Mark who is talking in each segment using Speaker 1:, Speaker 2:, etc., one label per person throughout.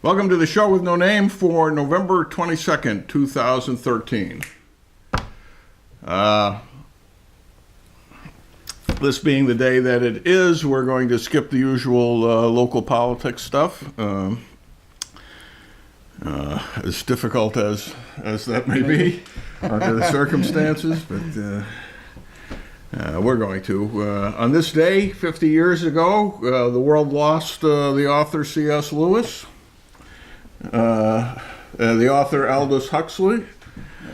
Speaker 1: Welcome to the show with no name for November 22nd, 2013. This being the day that it is, we're going to skip the usual local politics stuff. As difficult as that may be under the circumstances, but we're going to. On this day, 50 years ago, the world lost the author C.S. Lewis. The author Aldous Huxley.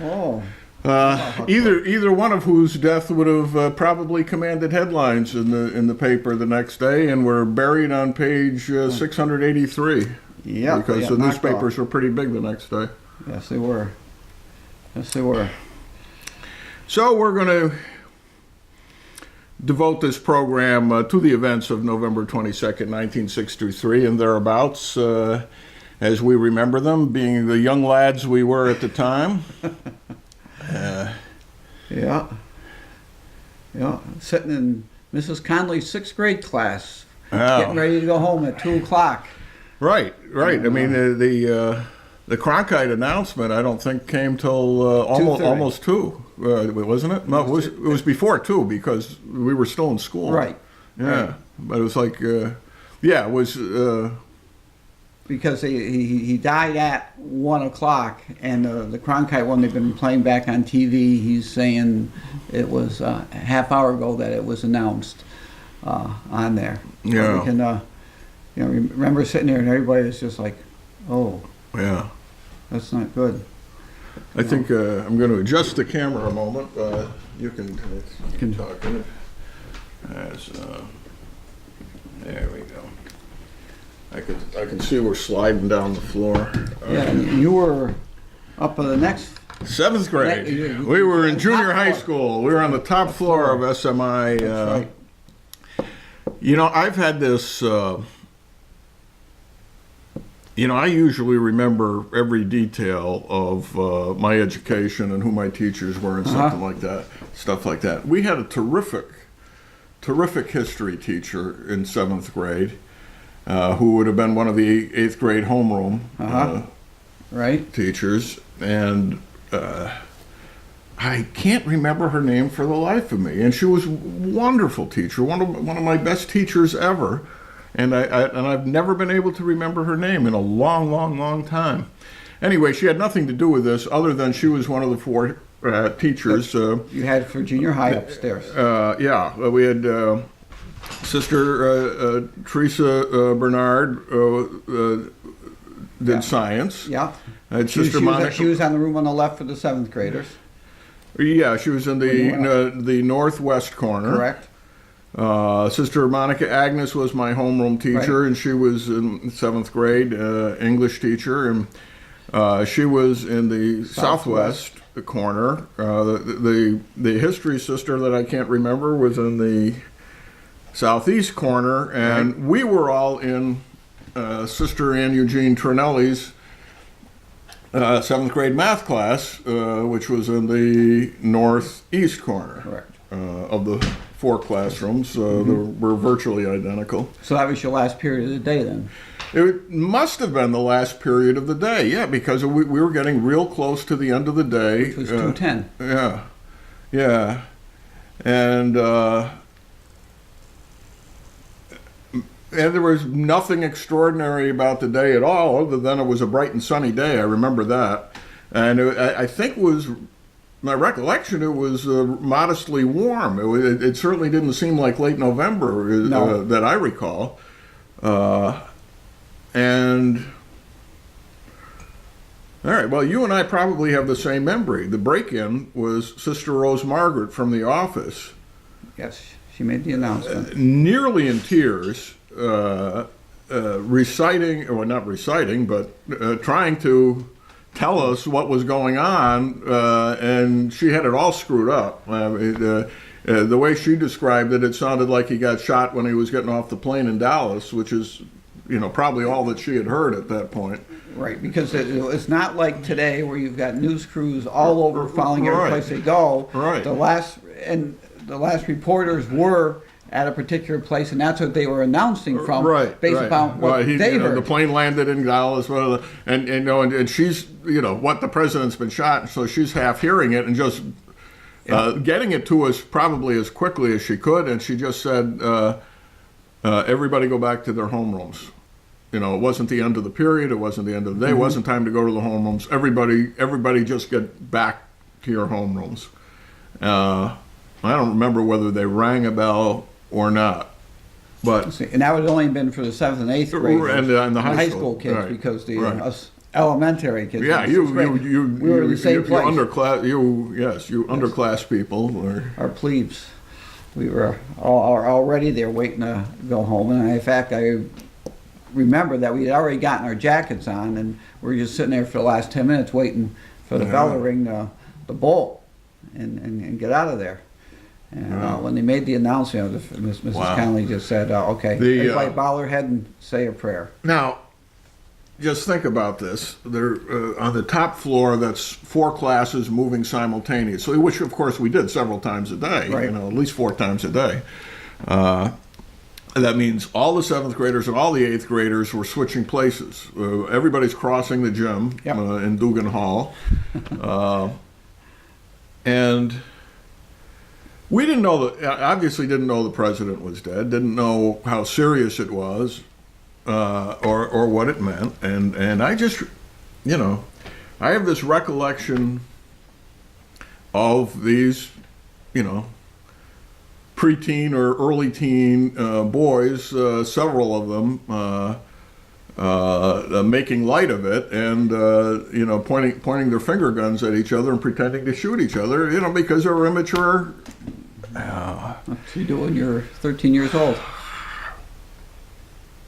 Speaker 2: Oh.
Speaker 1: Either one of whose death would have probably commanded headlines in the paper the next day, and were buried on page 683.
Speaker 2: Yeah,
Speaker 1: because the newspapers were pretty big the next day.
Speaker 2: Yes, they were. Yes, they were.
Speaker 1: So we're going to devote this program to the events of November 22nd, 1963, and thereabouts. As we remember them, being the young lads we were at the time.
Speaker 2: Yeah, sitting in Mrs. Conley's 6th grade class, getting ready to go home at 2 o'clock.
Speaker 1: Right. I mean, the Cronkite announcement, I don't think came till almost 2, wasn't it? No, it was before 2 because we were still in school.
Speaker 2: Right.
Speaker 1: Yeah, right. But it was like, it was.
Speaker 2: Because he died at 1 o'clock, and the Cronkite one they've been playing back on TV. He's saying it was a half hour ago that it was announced on there.
Speaker 1: Yeah.
Speaker 2: We can, remember sitting there and everybody was just like, "Oh,
Speaker 1: yeah,
Speaker 2: that's not good."
Speaker 1: I think I'm going to adjust the camera a moment. You can talk in it. There we go. I can see we're sliding down the floor.
Speaker 2: Yeah, you were up on the next
Speaker 1: 7th grade. We were in junior high school. We were on the top floor of SMI.
Speaker 2: That's right.
Speaker 1: I've had this. I usually remember every detail of my education and who my teachers were and stuff like that. We had a terrific history teacher in 7th grade. Who would have been one of the 8th grade homeroom teachers, and I can't remember her name for the life of me. And she was a wonderful teacher, one of my best teachers ever, and I've never been able to remember her name in a long time. Anyway, she had nothing to do with this other than she was one of the 4 teachers
Speaker 2: you had for junior high upstairs.
Speaker 1: We had. Sister Teresa Bernard did science.
Speaker 2: Yeah.
Speaker 1: Sister Monica.
Speaker 2: She was on the room on the left for the 7th graders.
Speaker 1: Yeah, she was in the northwest corner.
Speaker 2: Correct.
Speaker 1: Sister Monica Agnes was my homeroom teacher, and she was in 7th grade, English teacher, and she was in the southwest corner. The history sister that I can't remember was in the southeast corner, and we were all in Sister Ann Eugene Trinelli's 7th grade math class, which was in the northeast corner of the 4 classrooms. They were virtually identical. So
Speaker 2: that was your last period of the day then?
Speaker 1: It must have been the last period of the day, yeah, because we were getting real close to the end of the day.
Speaker 2: Which was 2:10.
Speaker 1: Yeah. And there was nothing extraordinary about the day at all, other than it was a bright and sunny day. I remember that. And I think my recollection, it was modestly warm. It certainly didn't seem like late November that I recall. And, all right, well, you and I probably have the same memory. The break-in was Sister Rose Margaret from the office.
Speaker 2: Yes, she made the announcement.
Speaker 1: Nearly in tears. Reciting, or not reciting, but trying to tell us what was going on, and she had it all screwed up. The way she described it, it sounded like he got shot when he was getting off the plane in Dallas, which is, probably all that she had heard at that point.
Speaker 2: Right, because it's not like today where you've got news crews all over following every place they go.
Speaker 1: Right.
Speaker 2: The last reporters were at a particular place, and that's what they were announcing from,
Speaker 1: right,
Speaker 2: based
Speaker 1: right.
Speaker 2: upon what they heard.
Speaker 1: The plane landed in Dallas, and she's, what the president's been shot, so she's half hearing it and just getting it to us probably as quickly as she could, and she just said, everybody go back to their homerooms. It wasn't the end of the period. It wasn't the end of the day. It wasn't time to go to the homerooms. Everybody just get back to your homerooms. I don't remember whether they rang a bell or not. But
Speaker 2: and that would only been for the 7th and 8th graders
Speaker 1: and the
Speaker 2: high school kids,
Speaker 1: right,
Speaker 2: because the
Speaker 1: right.
Speaker 2: us elementary kids.
Speaker 1: Yeah, we
Speaker 2: were in the same place.
Speaker 1: You underclass people
Speaker 2: Our plebes. We were already there waiting to go home, and in fact, I remember that we had already gotten our jackets on, and we were just sitting there for the last 10 minutes waiting for the bell to ring the bolt and get out of there. And when they made the announcement, Mrs. Connolly just said, okay, everybody bow their head and say a prayer.
Speaker 1: Now, just think about this. They're on the top floor, that's 4 classes moving simultaneously, which of course we did several times a day,
Speaker 2: right.
Speaker 1: At least 4 times a day. That means all the 7th graders and all the 8th graders were switching places. Everybody's crossing the gym in Dugan Hall. And we obviously didn't know the president was dead, didn't know how serious it was, or what it meant. And I just, I have this recollection of these, preteen or early teen boys, several of them, making light of it and pointing their finger guns at each other and pretending to shoot each other, because they're immature.
Speaker 2: What you do when you're 13 years old?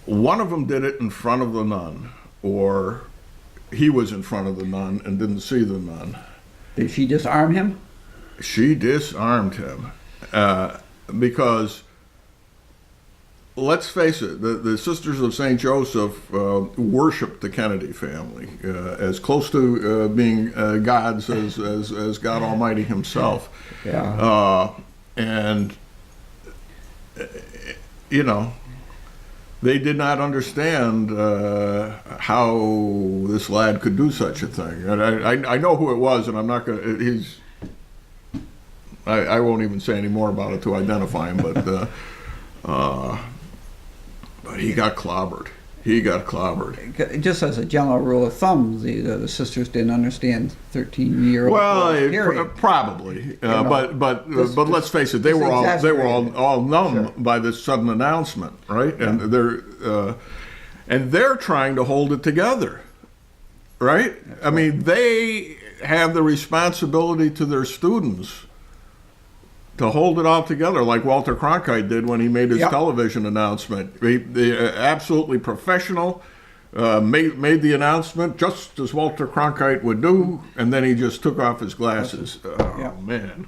Speaker 1: One of them did it in front of the nun, or he was in front of the nun and didn't see the nun.
Speaker 2: Did she disarm him?
Speaker 1: She disarmed him. Because, let's face it, the Sisters of St. Joseph worshipped the Kennedy family as close to being gods as God Almighty himself.
Speaker 2: Yeah.
Speaker 1: And, they did not understand how this lad could do such a thing. And I know who it was, and I'm not going to, I won't even say any more about it to identify him, but he got clobbered. He got clobbered.
Speaker 2: Just as a general rule of thumb, the sisters didn't understand 13-year-old.
Speaker 1: Well, probably, but let's face it, they were all numb by this sudden announcement, right? Yeah. And they're trying to hold it together, right? I mean, they have the responsibility to their students to hold it all together, like Walter Cronkite did when he made his television announcement. They absolutely professional, made the announcement just as Walter Cronkite would do, and then he just took off his glasses. Man,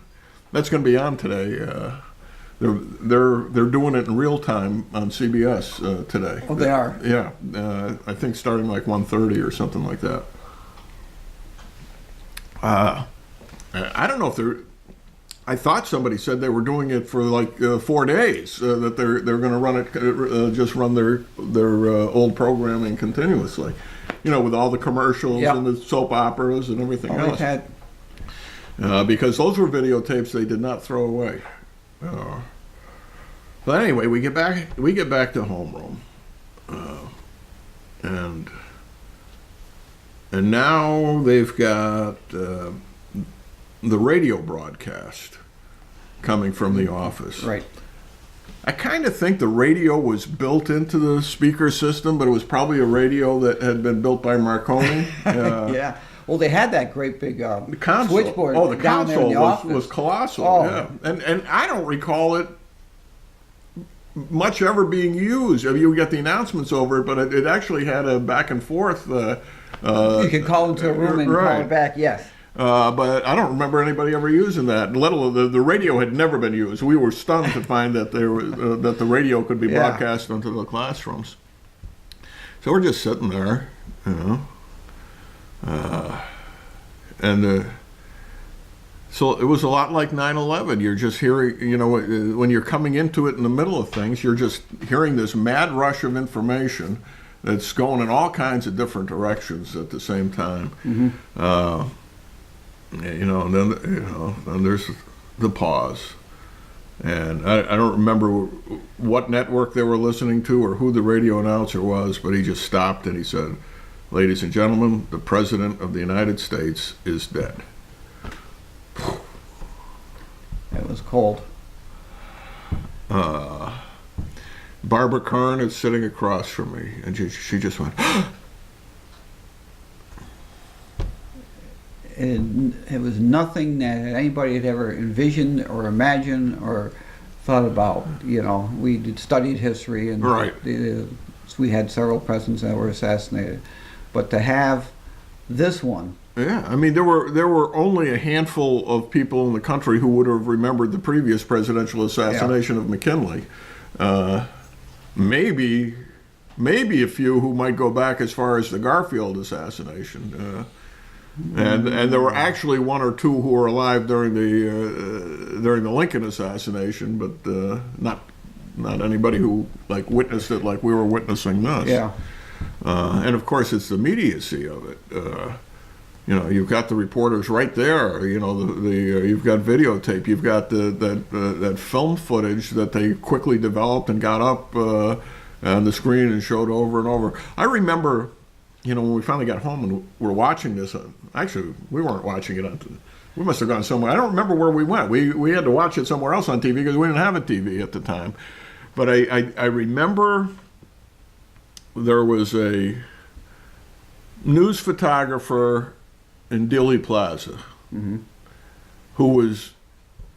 Speaker 1: that's going to be on today. They're doing it in real time on CBS today.
Speaker 2: Oh, they are.
Speaker 1: Yeah, I think starting like 1:30 or something like that. I don't know if they're. I thought somebody said they were doing it for like 4 days. That they're going to run it, just run their old programming continuously, with all the commercials and the soap operas and everything else. Because those were videotapes they did not throw away. But anyway, we get back to homeroom, and now they've got. The radio broadcast coming from the office.
Speaker 2: Right.
Speaker 1: I kind of think the radio was built into the speaker system, but it was probably a radio that had been built by Marconi.
Speaker 2: Yeah. Well, they had that great big switchboard.
Speaker 1: Oh, the
Speaker 2: down
Speaker 1: console
Speaker 2: there in the
Speaker 1: was colossal.
Speaker 2: Oh.
Speaker 1: Yeah. And I don't recall it much ever being used. I mean, you get the announcements over it, but it actually had a back and forth.
Speaker 2: You could call into a room and call it back. Yes.
Speaker 1: But I don't remember anybody ever using that. Let alone the radio had never been used. We were stunned to find that that the radio could be broadcast into the classrooms. So we're just sitting there, and So it was a lot like 9/11. You're just hearing, when you're coming into it in the middle of things, you're just hearing this mad rush of information that's going in all kinds of different directions at the same time. And then there's the pause. And I don't remember what network they were listening to or who the radio announcer was, but he just stopped and he said, "Ladies and gentlemen, the President of the United States is dead."
Speaker 2: It was cold.
Speaker 1: Barbara Kern is sitting across from me, and she just went,
Speaker 2: It was nothing that anybody had ever envisioned or imagined or thought about. We had studied history, and
Speaker 1: Right.
Speaker 2: We had several presidents that were assassinated. But to have this one,
Speaker 1: yeah, I mean, there were only a handful of people in the country who would have remembered the previous presidential assassination of McKinley. Maybe a few who might go back as far as the Garfield assassination. And there were actually one or two who were alive during the Lincoln assassination, but not anybody who witnessed it like we were witnessing this.
Speaker 2: yeah,
Speaker 1: And of course, it's the immediacy of it. You've got the reporters right there. You've got videotape. You've got that film footage that they quickly developed and got up on the screen and showed over and over. I remember, when we finally got home and we're watching this. Actually, we weren't watching it we must have gone somewhere. I don't remember where we went. We had to watch it somewhere else on TV because we didn't have a TV at the time. But I remember there was a news photographer in Dealey Plaza who was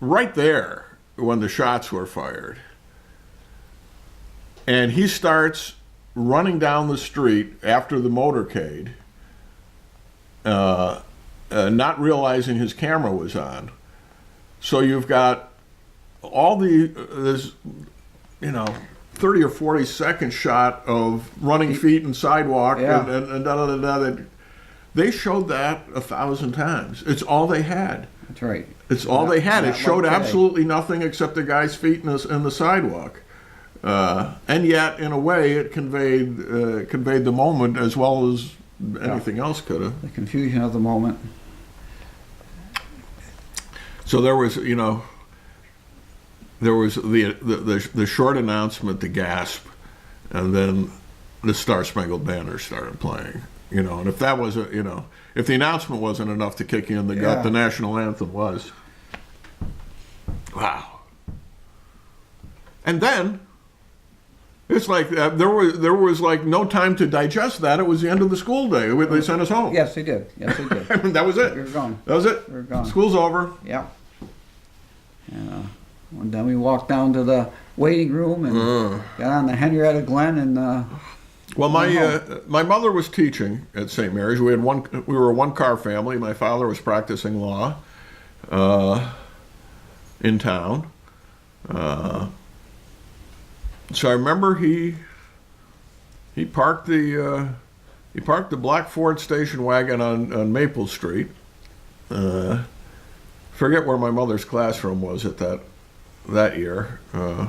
Speaker 1: right there when the shots were fired. And he starts running down the street after the motorcade, not realizing his camera was on. So you've got all this 30 or 40 second shot of running feet and sidewalk and da-da-da-da. They showed that 1,000 times. It's all they had.
Speaker 2: that's right.
Speaker 1: It's all they had. It showed
Speaker 2: like
Speaker 1: absolutely nothing except the guy's feet in the sidewalk. And yet, in a way, it conveyed the moment as well as anything else could have.
Speaker 2: The confusion of the moment.
Speaker 1: So there was the short announcement, the gasp, and then the Star Spangled Banner started playing. And if that was if the announcement wasn't enough to kick you in the gut, the national anthem was. Wow. And then it's like there was like no time to digest that. It was the end of the school day. They sent us home.
Speaker 2: Yes, they did. Yes, they did.
Speaker 1: I mean, that was it.
Speaker 2: We were gone.
Speaker 1: That was it.
Speaker 2: We were gone.
Speaker 1: School's over.
Speaker 2: Yeah. And then we walked down to the waiting room and got on the Henrietta Glen and.
Speaker 1: Well, my mother was teaching at St. Mary's. We were a one-car family. My father was practicing law in town. So I remember he parked the black Ford station wagon on Maple Street. Forget where my mother's classroom was at that year. I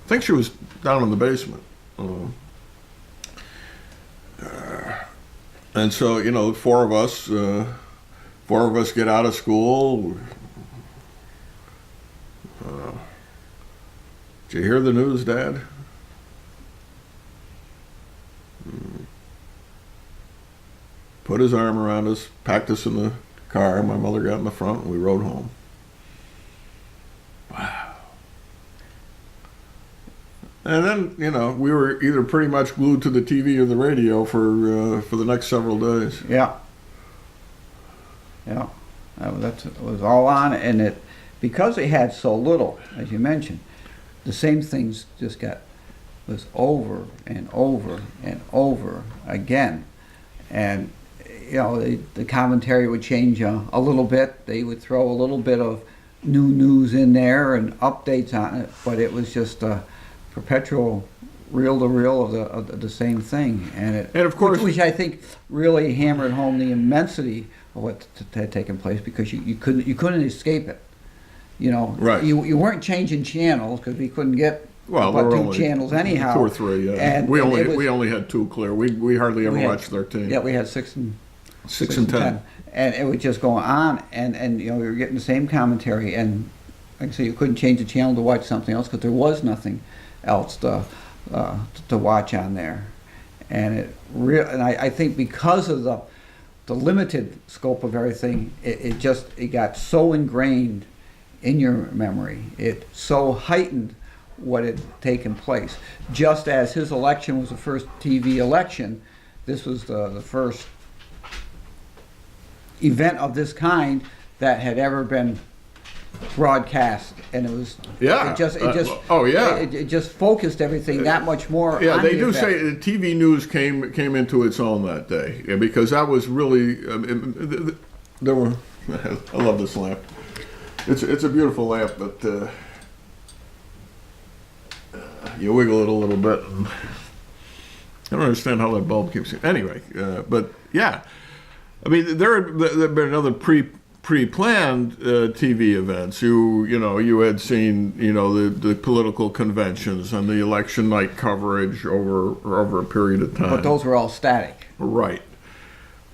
Speaker 1: think she was down in the basement. And so, four of us get out of school. Did you hear the news, Dad? Put his arm around us, packed us in the car. My mother got in the front, and we rode home. Wow. And then, we were either pretty much glued to the TV or the radio for the next several days.
Speaker 2: Yeah. Yeah. That was all on, and because they had so little, as you mentioned, the same things just was over and over and over again. And, the commentary would change a little bit. They would throw a little bit of new news in there and updates on it, but it was just a perpetual reel to reel of the same thing, and
Speaker 1: of course,
Speaker 2: which I think really hammered home the immensity of what had taken place, because you couldn't escape it. You know,
Speaker 1: right.
Speaker 2: You weren't changing channels because we couldn't get
Speaker 1: well,
Speaker 2: about
Speaker 1: there were
Speaker 2: two
Speaker 1: only
Speaker 2: channels anyhow.
Speaker 1: 2 or 3. Yeah.
Speaker 2: And
Speaker 1: we
Speaker 2: was,
Speaker 1: only had 2 clear. We hardly ever watched 13.
Speaker 2: Yeah, we had 6 and
Speaker 1: 10.
Speaker 2: And it would just go on, and you know, we were getting the same commentary, and like I say, you couldn't change the channel to watch something else because there was nothing else to watch on there. And and I think because of the limited scope of everything, it got so ingrained in your memory. It so heightened what had taken place. Just as his election was the first TV election, this was the first event of this kind that had ever been broadcast, and it was it just focused everything that much more.
Speaker 1: Yeah,
Speaker 2: on
Speaker 1: they
Speaker 2: the
Speaker 1: do
Speaker 2: event.
Speaker 1: say TV news came into its own that day, because that was really there were. I love this lamp. It's a beautiful lamp, but you wiggle it a little bit. And I don't understand how that bulb keeps. Anyway, but yeah, I mean there had been another pre-planned TV events. You had seen the political conventions and the election night coverage over a period of time.
Speaker 2: But those were all static.
Speaker 1: Right.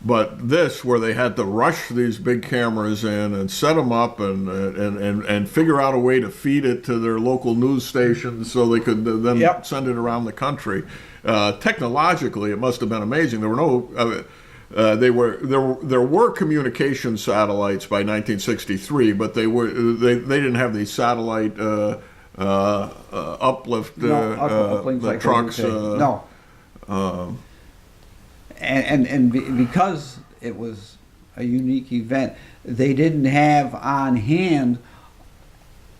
Speaker 1: But this, where they had to rush these big cameras in and set them up and figure out a way to feed it to their local news stations so they could then send it around the country. Technologically, it must have been amazing. There were no. There were communication satellites by 1963, but they didn't have these satellite uplift
Speaker 2: like
Speaker 1: trucks.
Speaker 2: No. And because it was a unique event, they didn't have on hand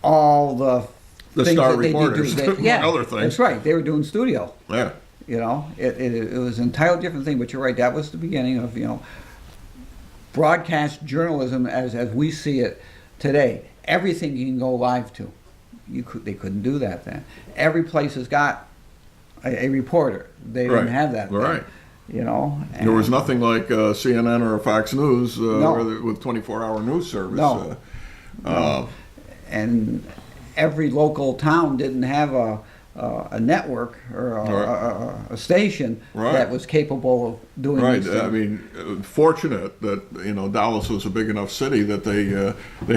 Speaker 2: all the things
Speaker 1: star
Speaker 2: that
Speaker 1: reporters.
Speaker 2: They did. Yeah,
Speaker 1: other things.
Speaker 2: That's right. They were doing studio.
Speaker 1: Yeah.
Speaker 2: You know, it was an entirely different thing. But you're right. That was the beginning of broadcast journalism as we see it today. Everything you can go live to. They couldn't do that then. Every place has got a reporter. They didn't have that then.
Speaker 1: Right.
Speaker 2: And
Speaker 1: there was nothing like CNN or Fox News
Speaker 2: No.
Speaker 1: with 24-hour news service.
Speaker 2: No. And every local town didn't have a network or a station that was capable of doing these things.
Speaker 1: I mean, fortunate that Dallas was a big enough city that they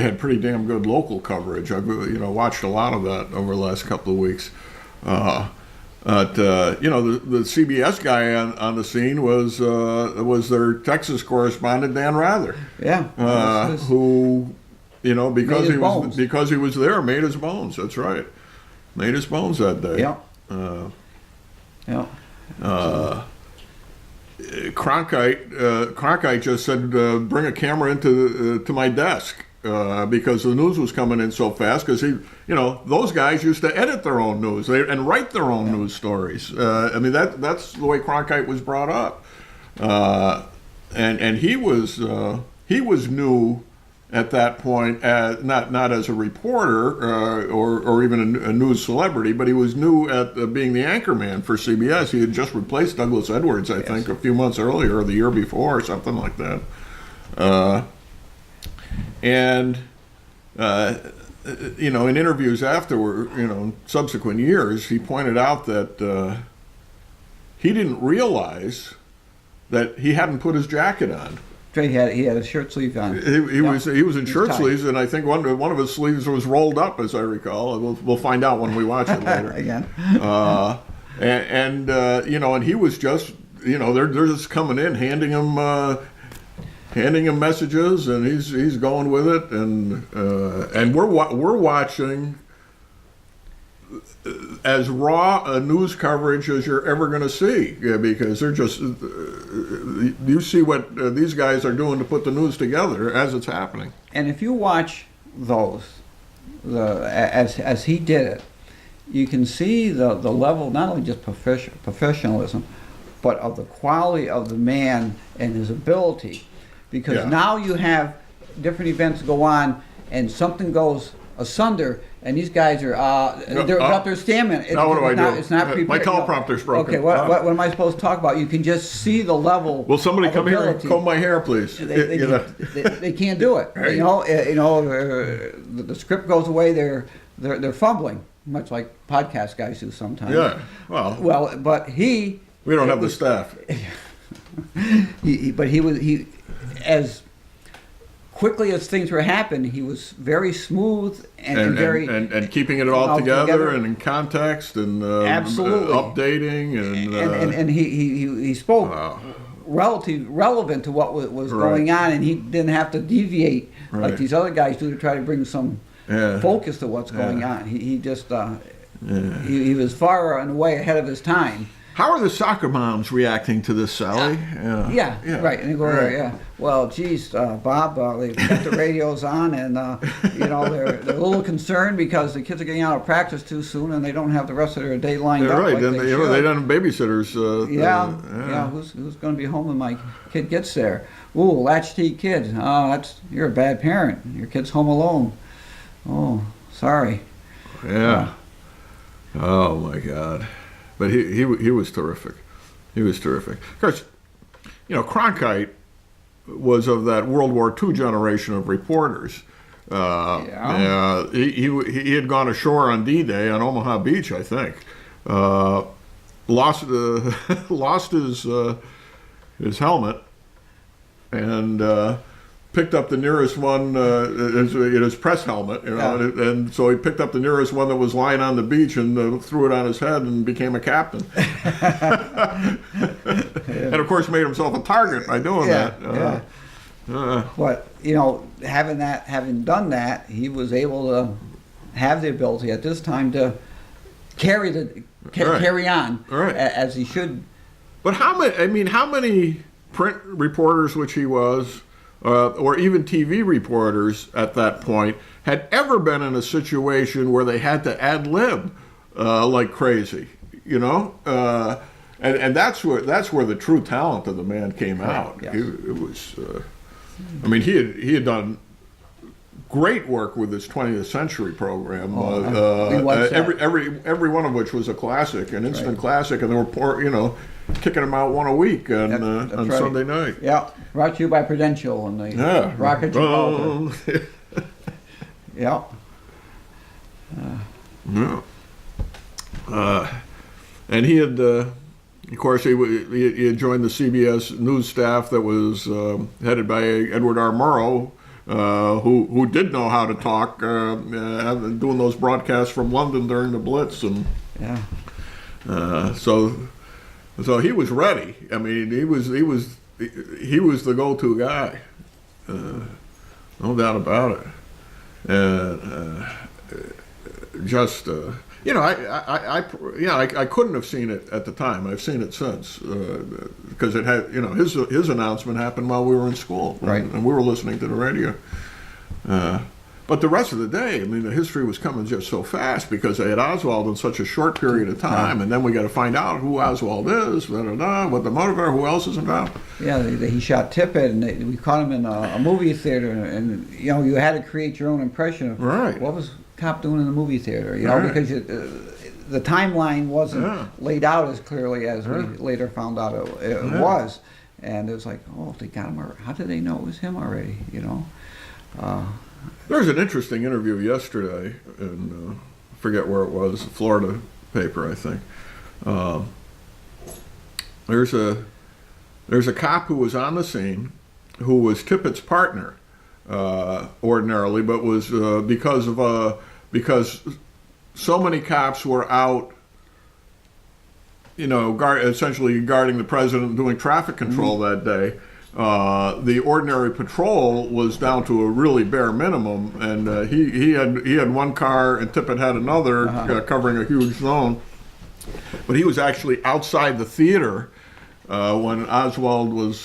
Speaker 1: had pretty damn good local coverage. I've watched a lot of that over the last couple of weeks. The CBS guy on the scene was their Texas correspondent, Dan Rather.
Speaker 2: Yeah.
Speaker 1: Who, because he was there, made his bones. That's right, made his bones that day.
Speaker 2: Yeah.
Speaker 1: Cronkite just said, "Bring a camera into to my desk." Because the news was coming in so fast, because those guys used to edit their own news and write their own news stories. I mean, that's the way Cronkite was brought up, and he was new at that point, not as a reporter or even a news celebrity, but he was new at being the anchorman for CBS. He had just replaced Douglas Edwards, I think, a few months earlier, or the year before, or something like that. And in interviews afterward, subsequent years, he pointed out that he didn't realize that he hadn't put his jacket on.
Speaker 2: He had a shirt sleeve on.
Speaker 1: He was in shirt sleeves, and I think one of his sleeves was rolled up, as I recall. We'll find out when we watch it later.
Speaker 2: Again.
Speaker 1: And he was just they're just coming in, handing him messages, and he's going with it, and we're watching as raw a news coverage as you're ever going to see, because they're just you see what these guys are doing to put the news together as it's happening.
Speaker 2: And if you watch those, as he did it, you can see the level, not only just professionalism, but of the quality of the man and his ability. Because now you have different events go on and something goes asunder, And these guys are they're about their stamina.
Speaker 1: Now what do I do?
Speaker 2: It's not prepared.
Speaker 1: My teleprompter's broken.
Speaker 2: Okay, what am I supposed to talk about? You can just see the level.
Speaker 1: Will somebody
Speaker 2: of
Speaker 1: come here and
Speaker 2: ability.
Speaker 1: comb my hair, please?
Speaker 2: They can't do it.
Speaker 1: Right.
Speaker 2: The script goes away. They're fumbling, much like podcast guys do sometimes.
Speaker 1: Yeah.
Speaker 2: Well, but
Speaker 1: we don't have the staff.
Speaker 2: He as quickly as things were happening, he was very smooth and very
Speaker 1: and keeping it all together and in context and
Speaker 2: absolutely
Speaker 1: updating
Speaker 2: and he spoke relevant to what was going on, and he didn't have to deviate like these other guys do to try to bring some focus to what's going on. He just he was far and away ahead of his time.
Speaker 1: How are the soccer moms reacting to this, Sally?
Speaker 2: Yeah, right. And they go, yeah. Well, geez, Bob, they've got the radios on, and they're a little concerned because the kids are getting out of practice too soon, and they don't have the rest of their day lined up.
Speaker 1: Right.
Speaker 2: Like
Speaker 1: And they don't have babysitters.
Speaker 2: Who's going to be home when my kid gets there? Ooh, latchkey kid. Oh, you're a bad parent. Your kid's home alone. Oh, sorry.
Speaker 1: Yeah. Oh my God. But he was terrific. He was terrific. Of course, Cronkite was of that World War II generation of reporters. He had gone ashore on D-Day on Omaha Beach, I think. Lost his helmet and picked up the nearest one, his press helmet, and so he picked up the nearest one that was lying on the beach and threw it on his head and became a captain. And of course made himself a target by doing that.
Speaker 2: But having done that, he was able to have the ability at this time to carry on as he should.
Speaker 1: But how many print reporters, which he was, or even TV reporters at that point, had ever been in a situation where they had to ad lib like crazy, and that's where the true talent of the man came out.
Speaker 2: Yes.
Speaker 1: It was, he had done great work with this 20th Century program. Every one of which was a classic, an instant classic, and they were kicking them out one a week on Sunday night.
Speaker 2: Yeah, brought to you by Prudential and the Rocket Gibraltar. Yeah.
Speaker 1: And he had, of course, he had joined the CBS news staff that was headed by Edward R. Murrow, who did know how to talk, doing those broadcasts from London during the Blitz, and so he was ready. I mean, he was the go-to guy, no doubt about it. And I couldn't have seen it at the time. I've seen it since because it had, his announcement happened while we were in school,
Speaker 2: right?
Speaker 1: And we were listening to the radio. But the rest of the day, the history was coming just so fast because they had Oswald in such a short period of time, and then we got to find out who Oswald is, what the motivator, who else is involved.
Speaker 2: Yeah, he shot Tippett, and we caught him in a movie theater, and you had to create your own impression of what was cop doing in the movie theater, because the timeline wasn't laid out as clearly as we later found out it was, and it was like, oh, they got him. How did they know it was him already?
Speaker 1: There's an interesting interview yesterday, in I forget where it was, Florida paper, I think. There's a cop who was on the scene, who was Tippett's partner ordinarily, but was because so many cops were out, essentially guarding the president, doing traffic control that day. The ordinary patrol was down to a really bare minimum, and he had one car and Tippett had another, covering a huge zone. But he was actually outside the theater when Oswald was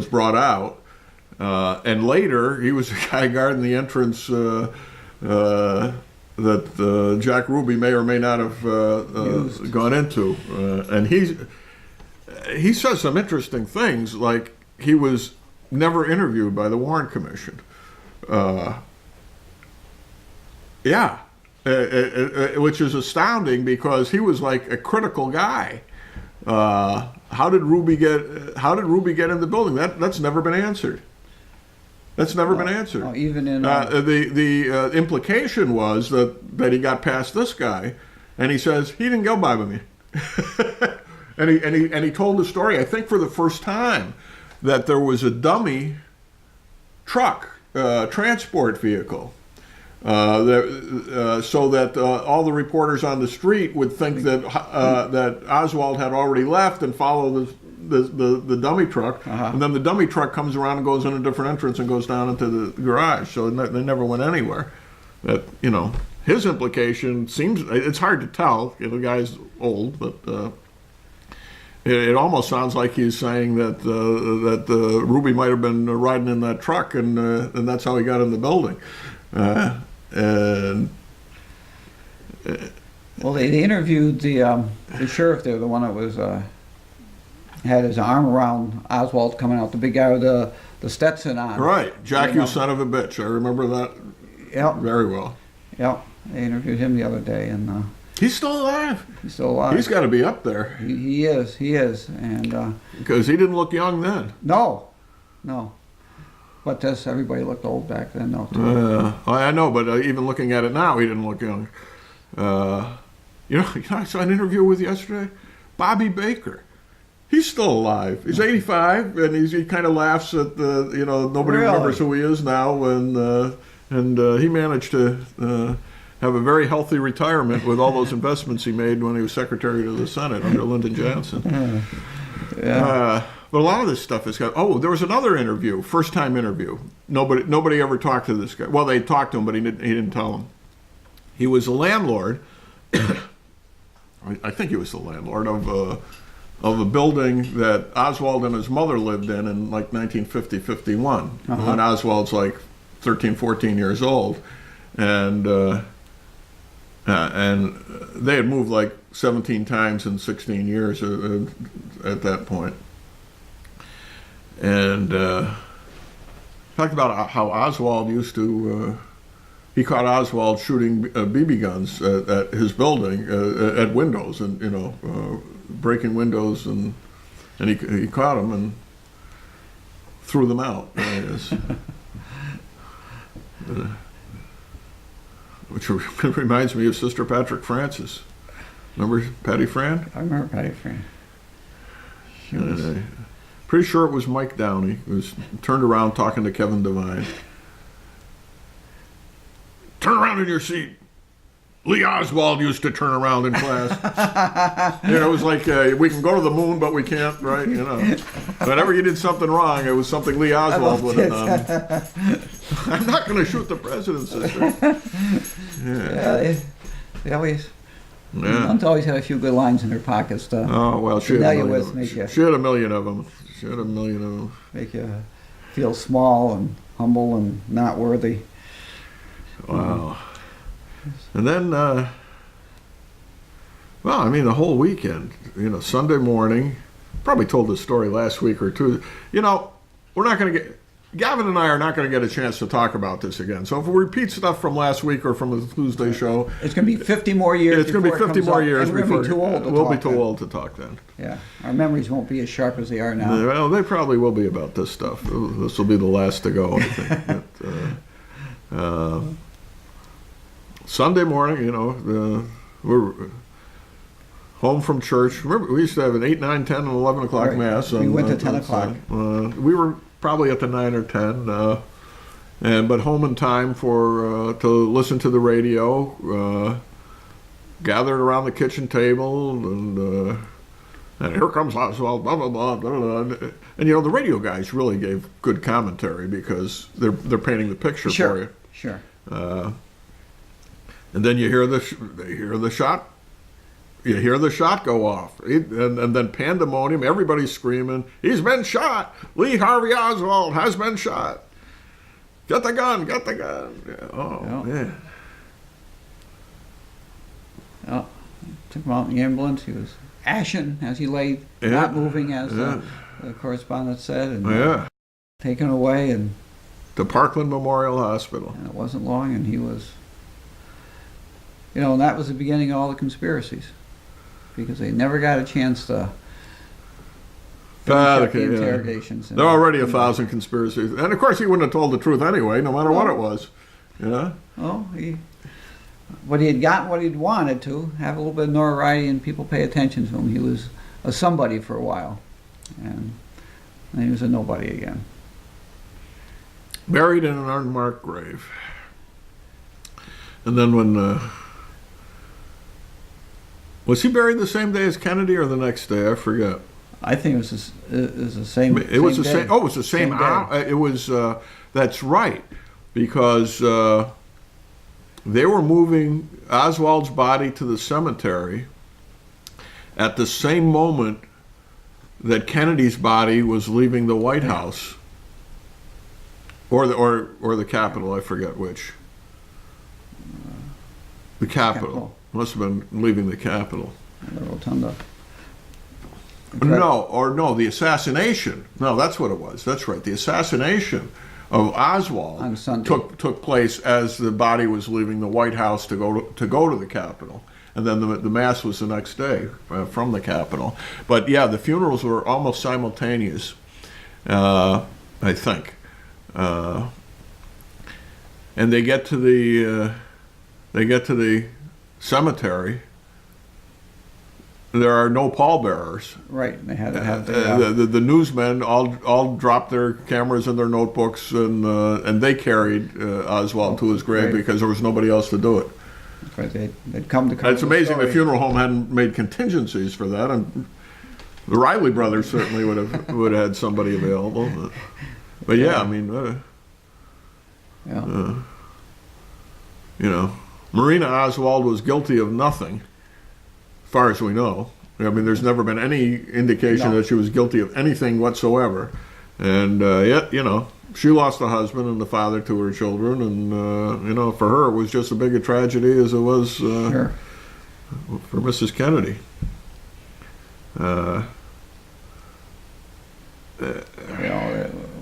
Speaker 1: brought out, and later he was the guy guarding the entrance that Jack Ruby may or may not have gone into, and he says some interesting things, like he was never interviewed by the Warren Commission. Yeah, which is astounding because he was like a critical guy. How did Ruby get in the building? That's never been answered. That's never been answered.
Speaker 2: Even in
Speaker 1: the implication was that he got past this guy, and he says he didn't go by with me. and he told the story, I think for the first time, that there was a dummy truck, transport vehicle, so that all the reporters on the street would think that Oswald had already left and follow the dummy truck, and then the dummy truck comes around and goes in a different entrance and goes down into the garage. So they never went anywhere. That his implication seems, it's hard to tell. The guy's old, but it almost sounds like he's saying that Ruby might have been riding in that truck, and that's how he got in the building.
Speaker 2: Well, they interviewed the sheriff there, the one that was had his arm around Oswald coming out, the big guy with the Stetson on.
Speaker 1: Right, Jack, you son of a bitch. I remember that very well.
Speaker 2: Yep, they interviewed him the other day, and
Speaker 1: he's still alive.
Speaker 2: He's still alive.
Speaker 1: He's got to be up there.
Speaker 2: He is, and
Speaker 1: because he didn't look young then.
Speaker 2: No. But everybody looked old back then, though, too.
Speaker 1: I know, but even looking at it now, he didn't look young. I saw an interview with yesterday. Bobby Baker. He's still alive. He's 85, and he kind of laughs at nobody remembers who he is now, and he managed to have a very healthy retirement with all those investments he made when he was Secretary to the Senate under Lyndon Johnson. But a lot of this stuff has got. Oh, there was another interview, first-time interview. Nobody ever talked to this guy. Well, they talked to him, but he didn't tell them. He was a landlord. I think he was the landlord of a building that Oswald and his mother lived in like 1950-51, when Oswald's like 13, 14 years old, and they had moved like 17 times in 16 years at that point. And talked about how Oswald used to. He caught Oswald shooting BB guns at his building at windows, and breaking windows, and he caught him and threw them out. Which reminds me of Sister Patrick Francis. Remember Patty Fran?
Speaker 2: I remember Patty Fran.
Speaker 1: Pretty sure it was Mike Downey who was turned around talking to Kevin Devine. Turn around in your seat. Lee Oswald used to turn around in class. It was like, we can go to the moon, but we can't, right? Whenever you did something wrong, it was something Lee Oswald would have done. I'm not going to shoot the president, sister.
Speaker 2: They always... Nuns always had a few good lines in their pockets to
Speaker 1: she had a million of them.
Speaker 2: Make you feel small and humble and not worthy.
Speaker 1: Wow. And then, the whole weekend, Sunday morning, probably told this story last week or two. We're not going to get... Gavin and I are not going to get a chance to talk about this again. So if we repeat stuff from last week or from the Tuesday show... It's going to be
Speaker 2: 50 more years
Speaker 1: It's going to be 50 more years before...
Speaker 2: We'll
Speaker 1: be too old to talk then.
Speaker 2: Yeah. Our memories won't be as sharp as they are now.
Speaker 1: Well, they probably will be about this stuff. This will be the last to go, I think. But, Sunday morning, we're home from church. Remember, we used to have an 8, 9, 10, and 11 o'clock Mass.
Speaker 2: We went to 10 o'clock.
Speaker 1: We were probably at the 9 or 10, but home in time to listen to the radio, gathered around the kitchen table, and here comes Oswald, blah, blah, blah, blah, blah. And, the radio guys really gave good commentary because they're painting the picture for you.
Speaker 2: Sure.
Speaker 1: And then you hear the shot. You hear the shot go off, and then pandemonium. Everybody's screaming, "He's been shot! Lee Harvey Oswald has been shot! Get the gun! Get the gun!" Man.
Speaker 2: Oh, took him out in the ambulance. He was ashen as he lay, not moving, as the correspondent said, and taken away and
Speaker 1: to Parkland Memorial Hospital.
Speaker 2: And it wasn't long, and he was You know, and that was the beginning of all the conspiracies, because they never got a chance to finish up the interrogations.
Speaker 1: There are already 1,000 conspiracies. And of course, he wouldn't have told the truth anyway, no matter what it was. Yeah.
Speaker 2: Well, but he had gotten what he'd wanted to, have a little bit of notoriety and people pay attention to him. He was a somebody for a while, and then he was a nobody again.
Speaker 1: Buried in an unmarked grave. And then when... was he buried the same day as Kennedy or the next day? I forget.
Speaker 2: I think it was the same.
Speaker 1: It was the
Speaker 2: day.
Speaker 1: same. Oh, it was the same. It was. That's right, because they were moving Oswald's body to the cemetery at the same moment that Kennedy's body was leaving the White House, or the Capitol. I forget which. The Capitol. Must have been leaving the Capitol.
Speaker 2: The rotunda.
Speaker 1: No, the assassination. No, that's what it was. That's right. The assassination of Oswald
Speaker 2: on Sunday
Speaker 1: took place as the body was leaving the White House to go to the Capitol, and then the mass was the next day from the Capitol. But yeah, the funerals were almost simultaneous, I think. And they get to the cemetery. There are no pallbearers.
Speaker 2: Right, they had to have
Speaker 1: the newsmen all dropped their cameras and their notebooks, and they carried Oswald to his grave because there was nobody else to do it.
Speaker 2: Right, they'd come to cover.
Speaker 1: It's amazing the funeral home hadn't made contingencies for that, and the Riley brothers certainly would have had somebody available. But yeah, I mean, Marina Oswald was guilty of nothing. As far as we know. I mean, there's never been any indication that she was guilty of anything whatsoever. And yet, she lost a husband and the father to her children. And, for her, it was just as big a tragedy as it was for Mrs. Kennedy.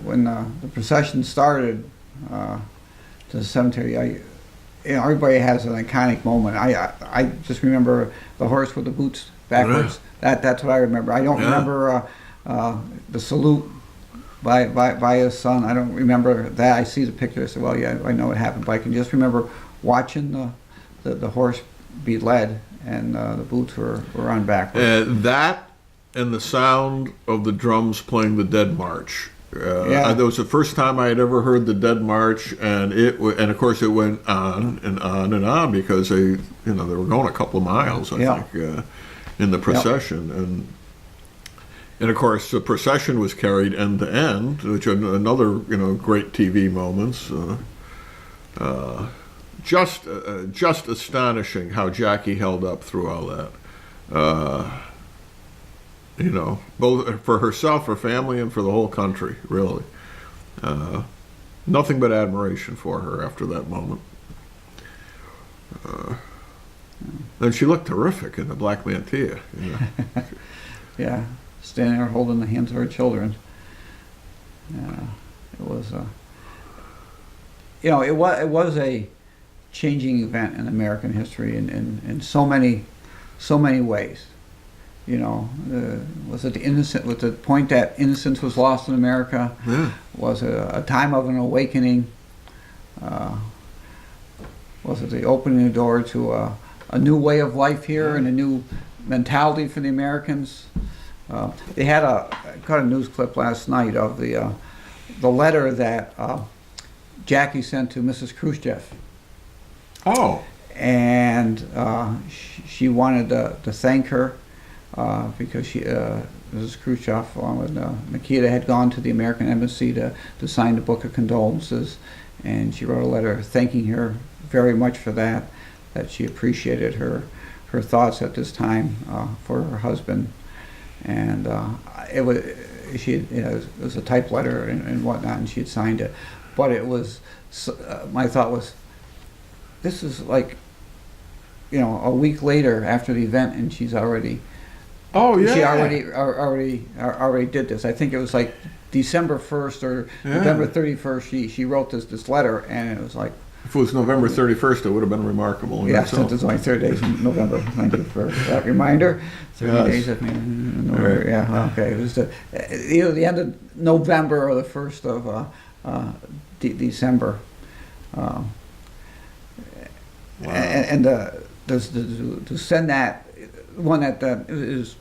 Speaker 2: When the procession started to the cemetery, everybody has an iconic moment. I just remember the horse with the boots backwards. Yeah. That's what I remember. I don't remember the salute by his son. I don't remember that. I see the picture. I said, well, yeah, I know what happened. But I can just remember watching the horse be led and the boots were on backwards.
Speaker 1: That and the sound of the drums playing the Dead March. That was the first time I had ever heard the Dead March, and of course it went on and on and on because they were going a couple of miles, I think, in the procession, and of course the procession was carried end to end, which are another great TV moments. Just astonishing how Jackie held up through all that. Both for herself, her family, and for the whole country, really. Nothing but admiration for her after that moment. And she looked terrific in the black mantilla.
Speaker 2: Yeah, standing there holding the hands of her children. It was, it was a changing event in American history in so many ways. Was it the point that innocence was lost in America? Yeah. Was it a time of an awakening? Was it the opening the door to a new way of life here and a new mentality for the Americans? They had I caught a news clip last night of the letter that Jackie sent to Mrs. Khrushchev.
Speaker 1: Oh.
Speaker 2: And she wanted to thank her. Because Mrs. Khrushchev, along with Nikita, had gone to the American embassy to sign the book of condolences, and she wrote a letter thanking her very much for that she appreciated her thoughts at this time for her husband, and it was a typed letter and whatnot, and she had signed it, but it was my thought was, this is like a week later after the event, and she's already.
Speaker 1: Oh yeah.
Speaker 2: She already did this. I think it was like December 1st or November 31st. She wrote this letter, and it was like
Speaker 1: If it was November 31st, it would have been remarkable. In
Speaker 2: Yeah,
Speaker 1: itself.
Speaker 2: since it's only 30 days in November. Thank you for that reminder. 30
Speaker 1: Yes.
Speaker 2: days of November.
Speaker 1: Right.
Speaker 2: Yeah, okay. It was either the end of November or the 1st of December.
Speaker 1: Wow.
Speaker 2: And to send that, one that is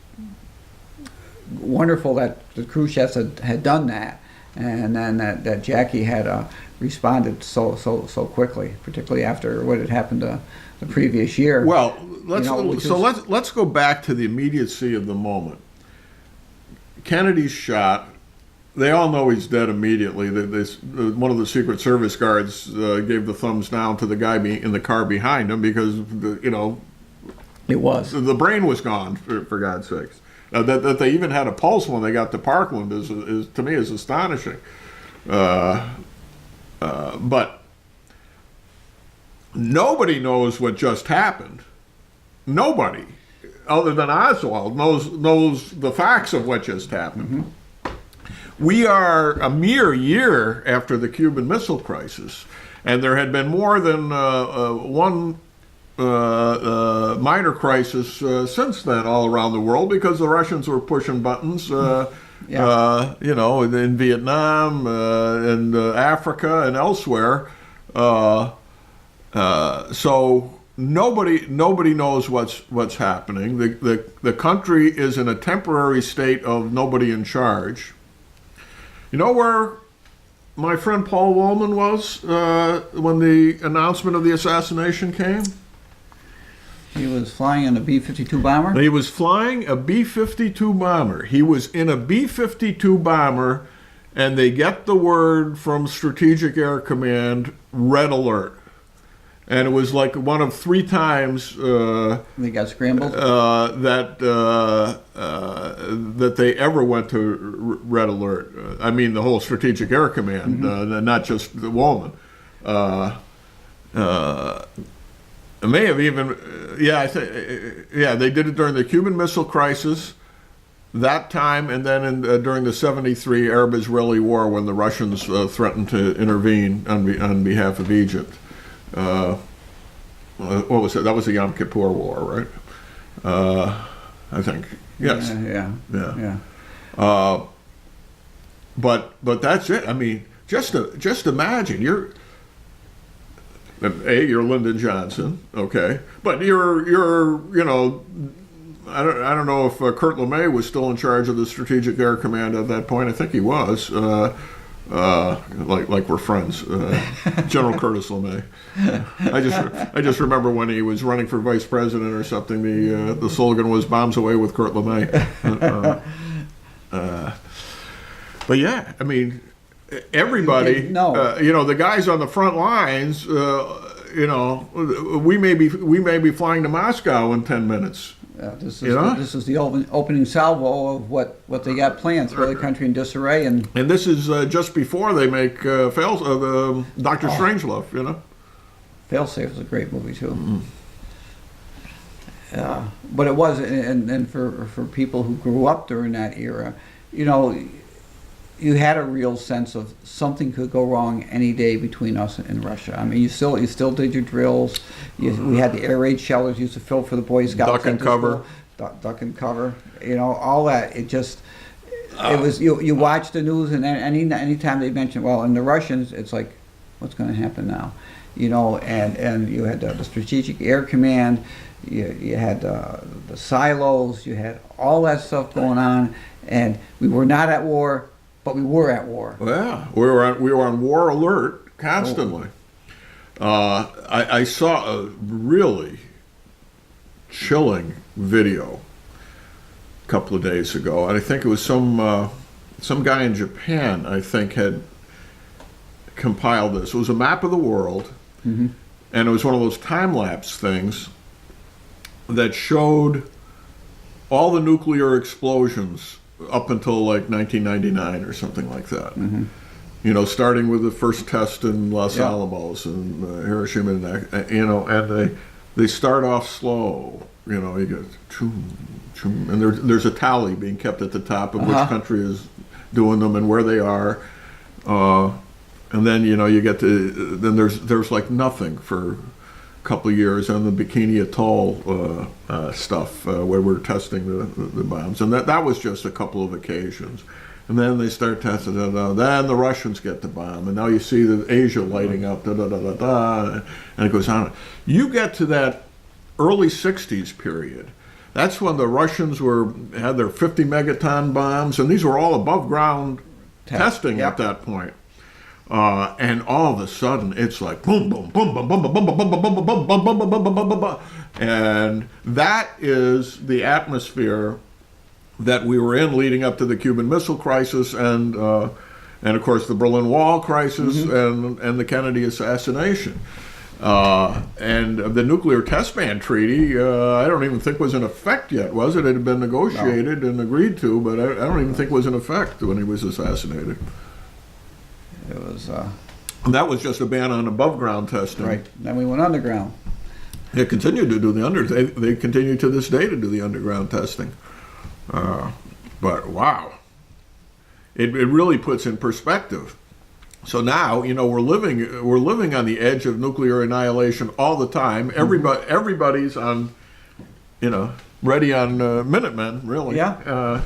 Speaker 2: wonderful that the Khrushchevs had done that, and then that Jackie had responded so quickly, particularly after what had happened the previous year.
Speaker 1: Well, let's
Speaker 2: was-
Speaker 1: let's go back to the immediacy of the moment. Kennedy's shot. They all know he's dead immediately. One of the Secret Service guards gave the thumbs down to the guy in the car behind him because
Speaker 2: It was.
Speaker 1: the brain was gone, for God's sakes. That they even had a pulse when they got to Parkland is to me is astonishing. But nobody knows what just happened. Nobody, other than Oswald, knows the facts of what just happened. Mm-hmm. We are a mere year after the Cuban Missile Crisis, and there had been more than one minor crisis since then all around the world because the Russians were pushing buttons, in Vietnam and Africa and elsewhere. So nobody knows what's happening. The country is in a temporary state of nobody in charge. You know where my friend Paul Wallman was when the announcement of the assassination came?
Speaker 2: He was flying in a B-52 bomber?
Speaker 1: He was flying a B-52 bomber. He was in a B-52 bomber, and they get the word from Strategic Air Command, red alert. And it was like one of 3 times
Speaker 2: they got scrambled?
Speaker 1: That they ever went to red alert. I mean, the whole Strategic Air Command, not just the Wallman. It may have even, they did it during the Cuban Missile Crisis, that time, and then during the '73 Arab-Israeli War when the Russians threatened to intervene on behalf of Egypt. What was it? That was the Yom Kippur War, right? I think. Yes.
Speaker 2: Yeah.
Speaker 1: But that's it. I mean, just imagine you're Lyndon Johnson, okay, but you're I don't know if Kurt LeMay was still in charge of the Strategic Air Command at that point. I think he was. Like we're friends, General Curtis LeMay. I just remember when he was running for vice president or something. The slogan was "Bombs away with Kurt LeMay." But yeah, I mean, everybody. The guys on the front lines. We may be flying to Moscow in 10 minutes.
Speaker 2: This is the opening salvo of what they got planned. Throw the country in disarray, and
Speaker 1: this is just before they make Dr. Strangelove.
Speaker 2: Failsafe was a great movie too. But it was, and for people who grew up during that era, you had a real sense of something could go wrong any day between us and Russia. I mean, you still did your drills. We had the air raid shelters used to fill for the Boy Scouts.
Speaker 1: Duck and cover.
Speaker 2: Duck and cover. All that. It just, it was, you watch the news, and anytime they mention, and the Russians, it's like, what's going to happen now? And you had the Strategic Air Command, you had the silos, you had all that stuff going on, and we were not at war, but we were at war.
Speaker 1: Yeah, we were on war alert constantly. I saw a really chilling video a couple of days ago, and I think it was some guy in Japan, I think, had compiled this. It was a map of the world, and it was one of those time-lapse things that showed all the nuclear explosions up until like 1999 or something like that. Starting with the first test in Los Alamos and Hiroshima, and they start off slow. You get choom, choom, and there's a tally being kept at the top of which country is doing them and where they are. and then you get to then there's like nothing for a couple of years on the Bikini Atoll stuff where we're testing the bombs, and that was just a couple of occasions. And then they start testing it. Then the Russians get the bomb, and now you see the Asia lighting up, and it goes on. You get to that early '60s period. That's when the Russians had their 50 megaton bombs, and these were all above ground testing at that point. And all of a sudden, it's like boom, boom, boom, boom, boom, boom, boom, boom, boom, boom, boom, boom, boom, boom, boom, boom, boom, boom, and that is the atmosphere that we were in leading up to the Cuban Missile Crisis and of course the Berlin Wall crisis and the Kennedy assassination. And the Nuclear Test Ban Treaty, I don't even think was in effect yet, was it? It had been negotiated and agreed to, but I don't even think it was in effect when he was assassinated.
Speaker 2: It was.
Speaker 1: And that was just a ban on above ground testing.
Speaker 2: Right. Then we went underground.
Speaker 1: They continued to do they continue to this day to do the underground testing. But wow, it really puts in perspective. So now we're living on the edge of nuclear annihilation all the time. Everybody's on, ready on Minutemen, really.
Speaker 2: Yeah.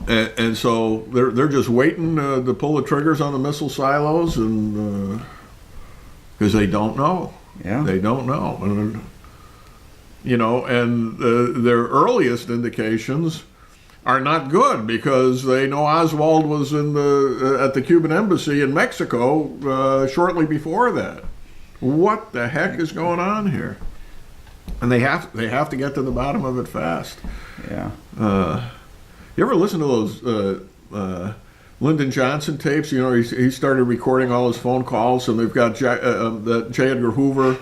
Speaker 1: And so they're just waiting to pull the triggers on the missile silos, and because they don't know.
Speaker 2: Yeah.
Speaker 1: They don't know. And their earliest indications are not good because they know Oswald was at the Cuban embassy in Mexico shortly before that. What the heck is going on here? And they have to get to the bottom of it fast.
Speaker 2: Yeah.
Speaker 1: You ever listen to those Lyndon Johnson tapes? He started recording all his phone calls, and they've got J. Edgar Hoover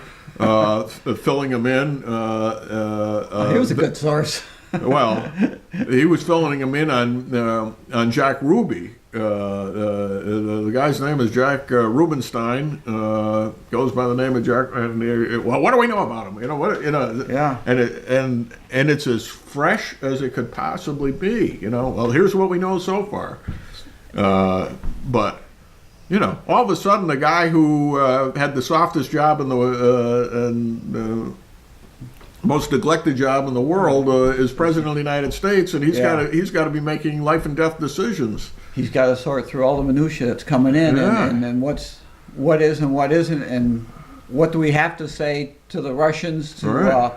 Speaker 1: filling them in.
Speaker 2: He was a good source.
Speaker 1: Well, he was filling him in on Jack Ruby. The guy's name is Jack Rubenstein. Goes by the name of Jack. And what do we know about him?
Speaker 2: Yeah.
Speaker 1: And it's as fresh as it could possibly be. Well, here's what we know so far. But all of a sudden, the guy who had the softest job in the most neglected job in the world is president of the United States, and he's got to be making life and death decisions.
Speaker 2: He's got to sort through all the minutia that's coming in, and what is and what isn't, and what do we have to say to the Russians to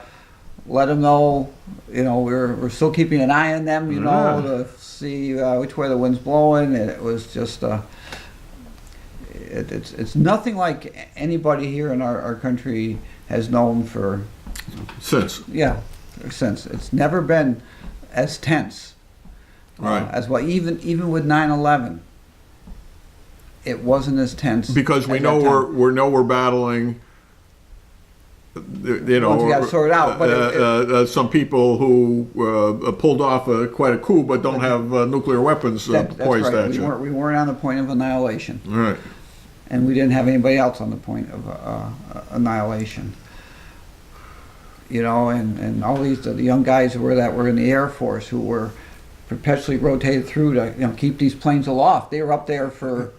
Speaker 2: let them know, we're still keeping an eye on them, to see which way the wind's blowing. And it was just it's nothing like anybody here in our country has known since. It's never been as tense.
Speaker 1: Right.
Speaker 2: As well, even with 9/11, it wasn't as tense.
Speaker 1: Because we know we're battling.
Speaker 2: Once you got to sort it out. But
Speaker 1: some people who pulled off quite a coup, but don't have nuclear weapons poised at you.
Speaker 2: We weren't on the point of annihilation.
Speaker 1: Right.
Speaker 2: And we didn't have anybody else on the point of annihilation. And all the young guys who were in the Air Force, who were perpetually rotated through to keep these planes aloft. They were up there for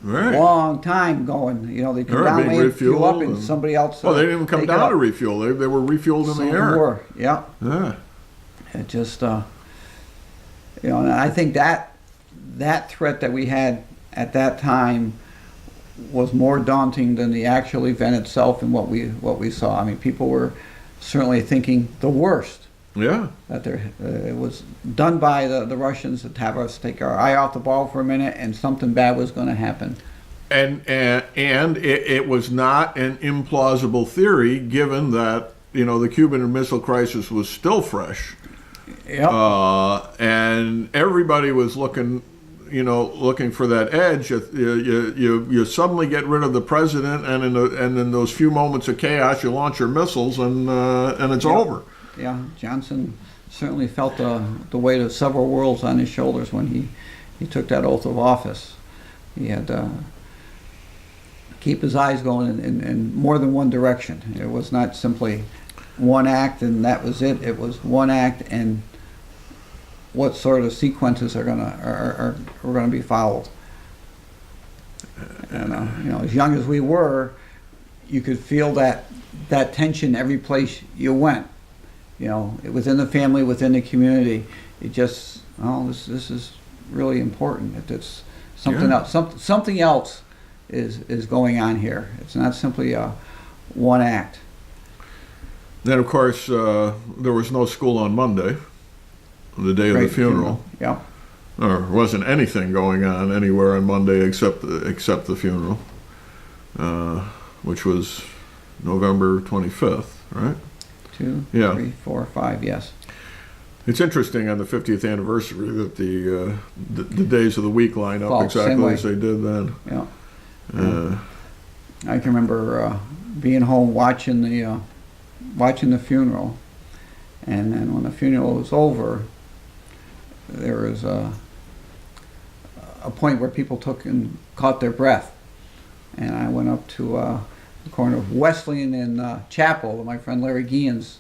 Speaker 2: a long time going. They come down, land, fuel up, and somebody else.
Speaker 1: Well, they didn't even come down to refuel. They were refueled in the air.
Speaker 2: Yeah. It just, and I think that threat that we had at that time was more daunting than the actual event itself and what we saw. I mean, people were certainly thinking the worst.
Speaker 1: Yeah. That
Speaker 2: it was done by the Russians to have us take our eye off the ball for a minute, and something bad was going to happen.
Speaker 1: And it was not an implausible theory, given that the Cuban Missile Crisis was still fresh.
Speaker 2: Yep.
Speaker 1: And everybody was looking for that edge. You suddenly get rid of the president, and in those few moments of chaos, you launch your missiles, and it's over.
Speaker 2: Yeah, Johnson certainly felt the weight of several worlds on his shoulders when he took that oath of office. He had to keep his eyes going in more than one direction. It was not simply one act and that was it. It was one act and what sort of sequences are gonna be followed. And as young as we were, you could feel that tension every place you went. Within the family, within the community. It just, this is really important. It's something else. Something else is going on here. It's not simply one act.
Speaker 1: Then, of course, there was no school on Monday, the day of the funeral.
Speaker 2: Yeah.
Speaker 1: There wasn't anything going on anywhere on Monday except the funeral, which was November 25th, right?
Speaker 2: 2, 3, 4, 5, yes.
Speaker 1: It's interesting on the 50th anniversary that the days of the week line up exactly as they did then.
Speaker 2: Yeah. I can remember being home watching the funeral, and then when the funeral was over, there was a point where people took and caught their breath, and I went up to the corner of Wesleyan and Chapel to my friend Larry Guillen's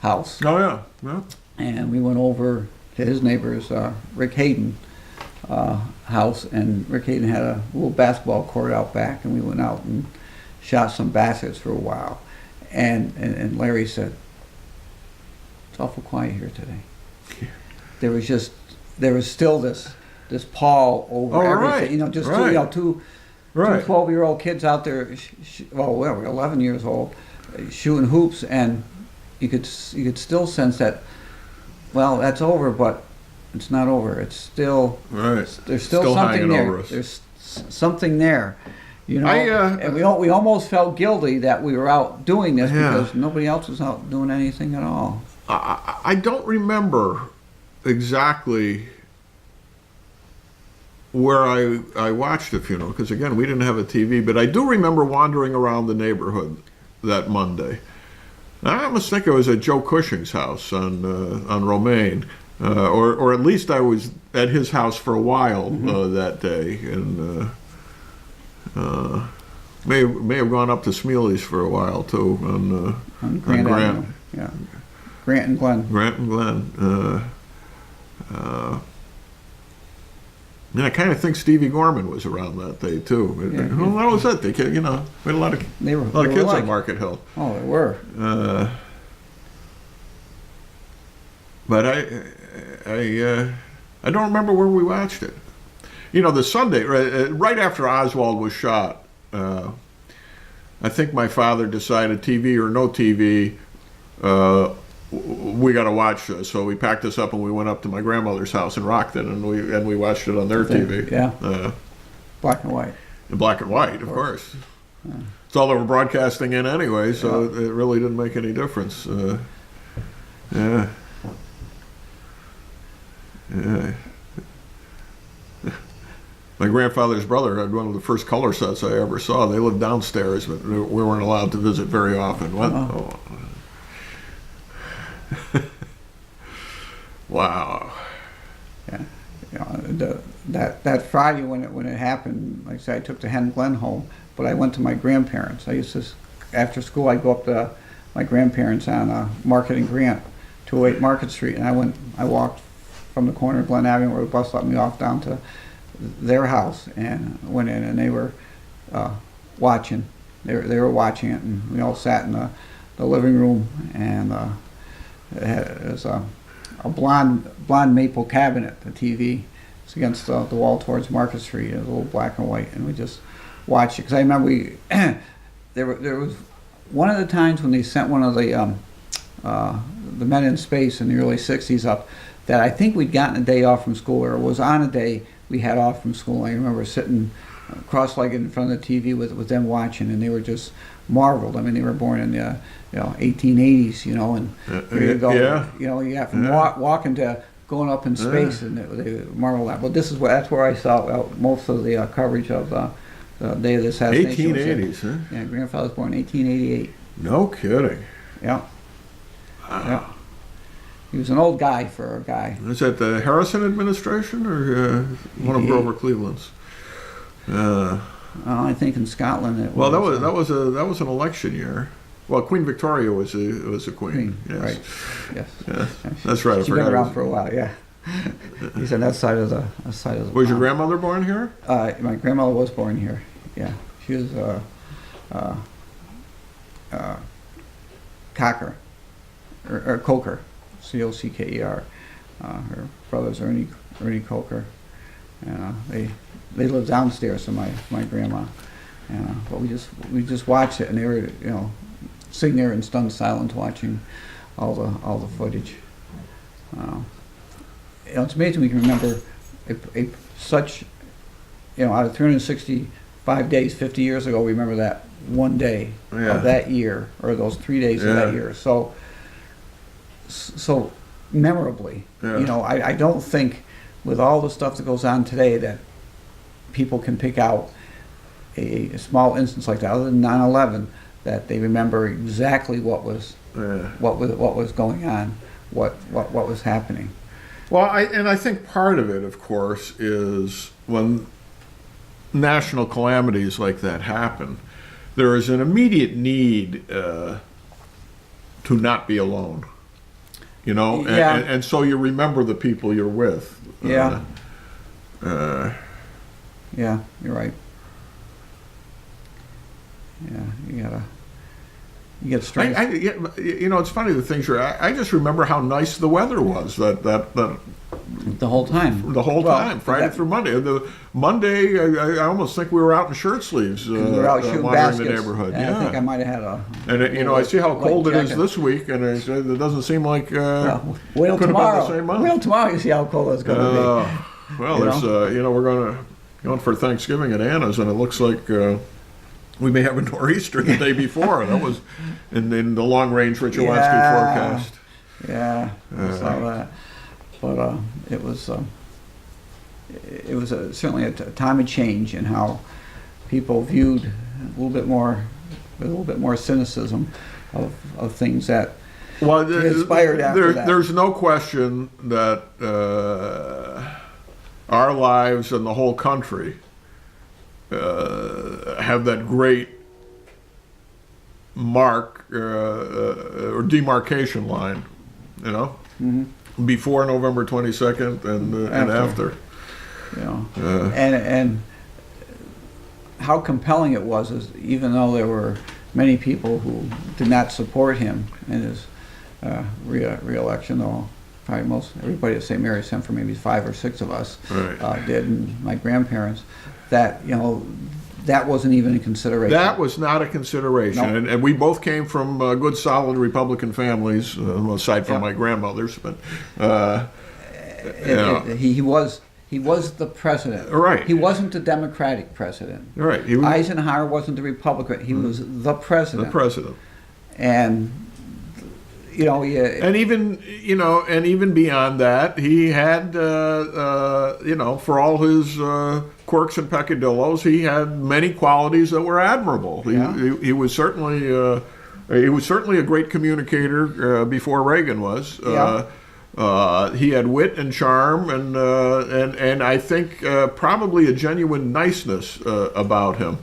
Speaker 2: house.
Speaker 1: Oh yeah.
Speaker 2: And we went over to his neighbor's Rick Hayden house, and Rick Hayden had a little basketball court out back, and we went out and shot some baskets for a while. And Larry said, "It's awful quiet here today." There was still this pall over everything.
Speaker 1: Right.
Speaker 2: Two 12-year-old kids out there. We're 11 years old, shooting hoops, and you could still sense that. Well, that's over, but it's not over. It's still
Speaker 1: right.
Speaker 2: There's still something there.
Speaker 1: Over us.
Speaker 2: There's something there. And we almost felt guilty that we were out doing this because nobody else was out doing anything at all.
Speaker 1: I don't remember exactly where I watched the funeral, because again, we didn't have a TV, but I do remember wandering around the neighborhood that Monday. I must think I was at Joe Cushing's house on Romaine, or at least I was at his house for a while that day, and may have gone up to Smealy's for a while too on Grant.
Speaker 2: Yeah, Grant and Glen.
Speaker 1: Grant and Glen. And I kind of think Stevie Gorman was around that day too. Well, that was it. We had a lot of kids on Market Hill.
Speaker 2: Oh, there were.
Speaker 1: But I don't remember where we watched it. The Sunday right after Oswald was shot, I think my father decided TV or no TV. We got to watch this, so we packed this up and we went up to my grandmother's house in Rockton, and we watched it on their TV.
Speaker 2: Yeah, black and white.
Speaker 1: In black and white, of course. It's all they were broadcasting in anyway, so it really didn't make any difference. Yeah. My grandfather's brother had one of the first color sets I ever saw. They lived downstairs, but we weren't allowed to visit very often. Wow.
Speaker 2: Yeah. That Friday when it happened, like I said, I took the Hen Glen home, but I went to my grandparents. I used to, after school, I'd go up to my grandparents on Market and Grant, 208 Market Street, and I walked from the corner of Glen Avenue where the bus let me off down to their house, and went in, and they were watching. They were watching it, and we all sat in the living room, and it was a blonde maple cabinet, the TV. It's against the wall towards Market Street. It was a little black and white, and we just watched it. Because I remember there was one of the times when they sent one of the men in space in the early '60s up, that I think we'd gotten a day off from school, or it was on a day we had off from school. I remember sitting cross-legged in front of the TV with them watching, and they were just marveled. I mean, they were born in the 1880s, and here you go, from walking to going up in space, and they marveled at. But that's where I saw most of the coverage of the day of the assassination.
Speaker 1: 1880s, huh?
Speaker 2: Yeah, grandfather was born in 1888.
Speaker 1: No kidding.
Speaker 2: Yeah. Wow. Yeah. He was an old guy for a guy.
Speaker 1: Is that the Harrison administration or one of Grover Cleveland's?
Speaker 2: I think in Scotland it
Speaker 1: was. Well, that was an election year. Well, Queen Victoria was a queen. Yes.
Speaker 2: Right. Yes.
Speaker 1: That's right.
Speaker 2: She's been around for a while. Yeah. He's on that side of the.
Speaker 1: Was your grandmother born here?
Speaker 2: My grandmother was born here. Yeah, she was Cocker, or Coker, Cocker. Her brother's Ernie Coker. They lived downstairs from my grandma. But we just watched it, and they were sitting there in stunned silence watching all the footage. It's amazing we can remember such out of 365 days 50 years ago, we remember that one day of that year, or those 3 days of that year. So memorably. I don't think with all the stuff that goes on today that people can pick out a small instance like that, other than 9/11, that they remember exactly what was going on, what was happening.
Speaker 1: Well, I think part of it, of course, is when national calamities like that happen, there is an immediate need to not be alone. And so you remember the people you're with.
Speaker 2: Yeah, you're right. Yeah, you get strength.
Speaker 1: It's funny the things I just remember how nice the weather was that
Speaker 2: the whole time.
Speaker 1: Time, Friday through Monday. The Monday, I almost think we were out in shirt sleeves.
Speaker 2: We were out shooting baskets.
Speaker 1: In the neighborhood.
Speaker 2: I think I might have had a.
Speaker 1: And I see how cold it is this week, and it doesn't seem like
Speaker 2: wait
Speaker 1: till
Speaker 2: tomorrow.
Speaker 1: Been the same month.
Speaker 2: Wait till tomorrow, you see how cold it's going to be.
Speaker 1: Well, we're going for Thanksgiving at Anna's, and it looks like we may have a nor'easter the day before. That was in the long-range Richard forecast.
Speaker 2: Yeah, I saw that. But it was certainly a time of change in how people viewed a little bit more cynicism of things that inspired after that.
Speaker 1: There's no question that our lives and the whole country have that great mark or demarcation line, before November 22nd and after.
Speaker 2: And how compelling it was is, even though there were many people who did not support him in his re-election, though probably everybody at St. Mary's, except for maybe 5 or 6 of us, did, and my grandparents, that that wasn't even a consideration.
Speaker 1: That was not a consideration. Nope. And we both came from good, solid Republican families, aside from my grandmother's. But
Speaker 2: he was the president.
Speaker 1: Right.
Speaker 2: He wasn't the Democratic president.
Speaker 1: Right.
Speaker 2: Eisenhower wasn't the Republican. He was the president.
Speaker 1: The president.
Speaker 2: And
Speaker 1: and even beyond that, he had for all his quirks and peccadillos, he had many qualities that were admirable. He was certainly a great communicator before Reagan was. He had wit and charm, and I think probably a genuine niceness about him.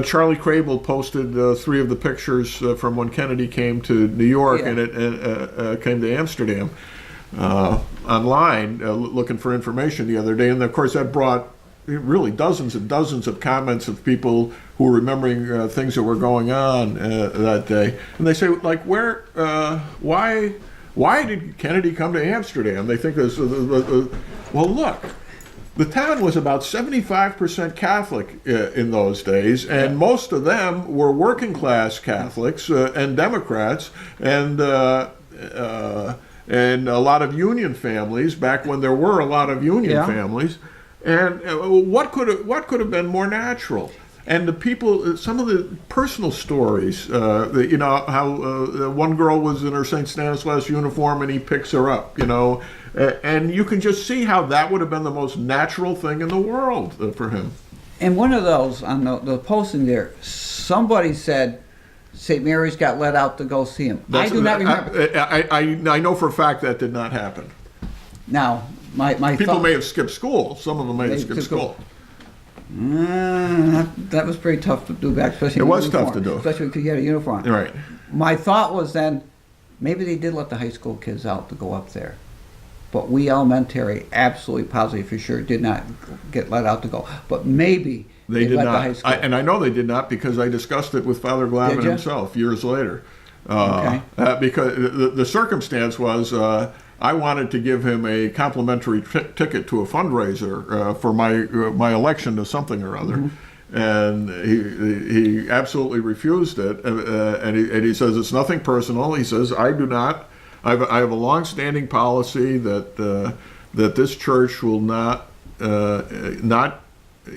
Speaker 1: Charlie Crable posted 3 of the pictures from when Kennedy came to New York and it came to Amsterdam online, looking for information the other day. And of course that brought really dozens and dozens of comments of people who were remembering things that were going on that day. And they say, like, why did Kennedy come to Amsterdam? They think this, well, look. The town was about 75% Catholic in those days, and most of them were working class Catholics and Democrats, and a lot of Union families back when there were a lot of Union families. And what could have been more natural? And the people, some of the personal stories, how one girl was in her St. Stanislaus uniform and he picks her up, and you can just see how that would have been the most natural thing in the world for him.
Speaker 2: And one of those, on the posting there, somebody said St. Mary's got let out to go see him. I do not remember.
Speaker 1: I know for a fact that did not happen.
Speaker 2: Now, my
Speaker 1: people may have skipped school. Some of them may have skipped school.
Speaker 2: That was pretty tough to do back, especially
Speaker 1: it was tough to do,
Speaker 2: especially because you had a uniform.
Speaker 1: Right.
Speaker 2: My thought was then, maybe they did let the high school kids out to go up there. but we elementary, absolutely positive for sure, did not get let out to go. But maybe
Speaker 1: They did
Speaker 2: let the
Speaker 1: not.
Speaker 2: high school.
Speaker 1: And I know they did not because I discussed it with Father Glavin
Speaker 2: Did ya?
Speaker 1: himself years later.
Speaker 2: Okay.
Speaker 1: Because the circumstance was I wanted to give him a complimentary ticket to a fundraiser for my election to something or other.
Speaker 2: Mm-hmm.
Speaker 1: And he absolutely refused it. And he says, it's nothing personal. He says, I do not. I have a long-standing policy that that this church will not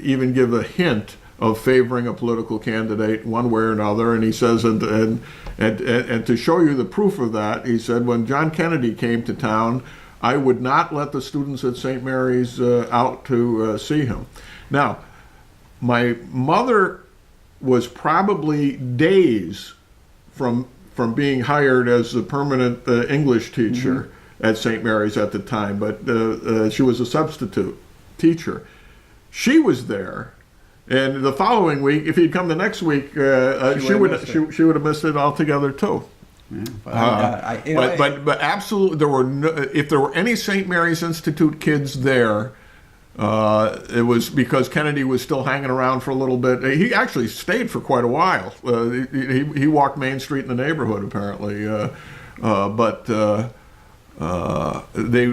Speaker 1: even give a hint of favoring a political candidate one way or another. And he says, and to show you the proof of that, he said, when John Kennedy came to town, I would not let the students at St. Mary's out to see him. Now, my mother was probably days from being hired as the permanent English teacher at St. Mary's at the time, but she was a substitute teacher. She was there, and the following week, if he'd come the next week, she would have missed it altogether too.
Speaker 2: Yeah,
Speaker 1: but absolutely, if there were any St. Mary's Institute kids there, it was because Kennedy was still hanging around for a little bit. He actually stayed for quite a while. He walked Main Street in the neighborhood, apparently. But they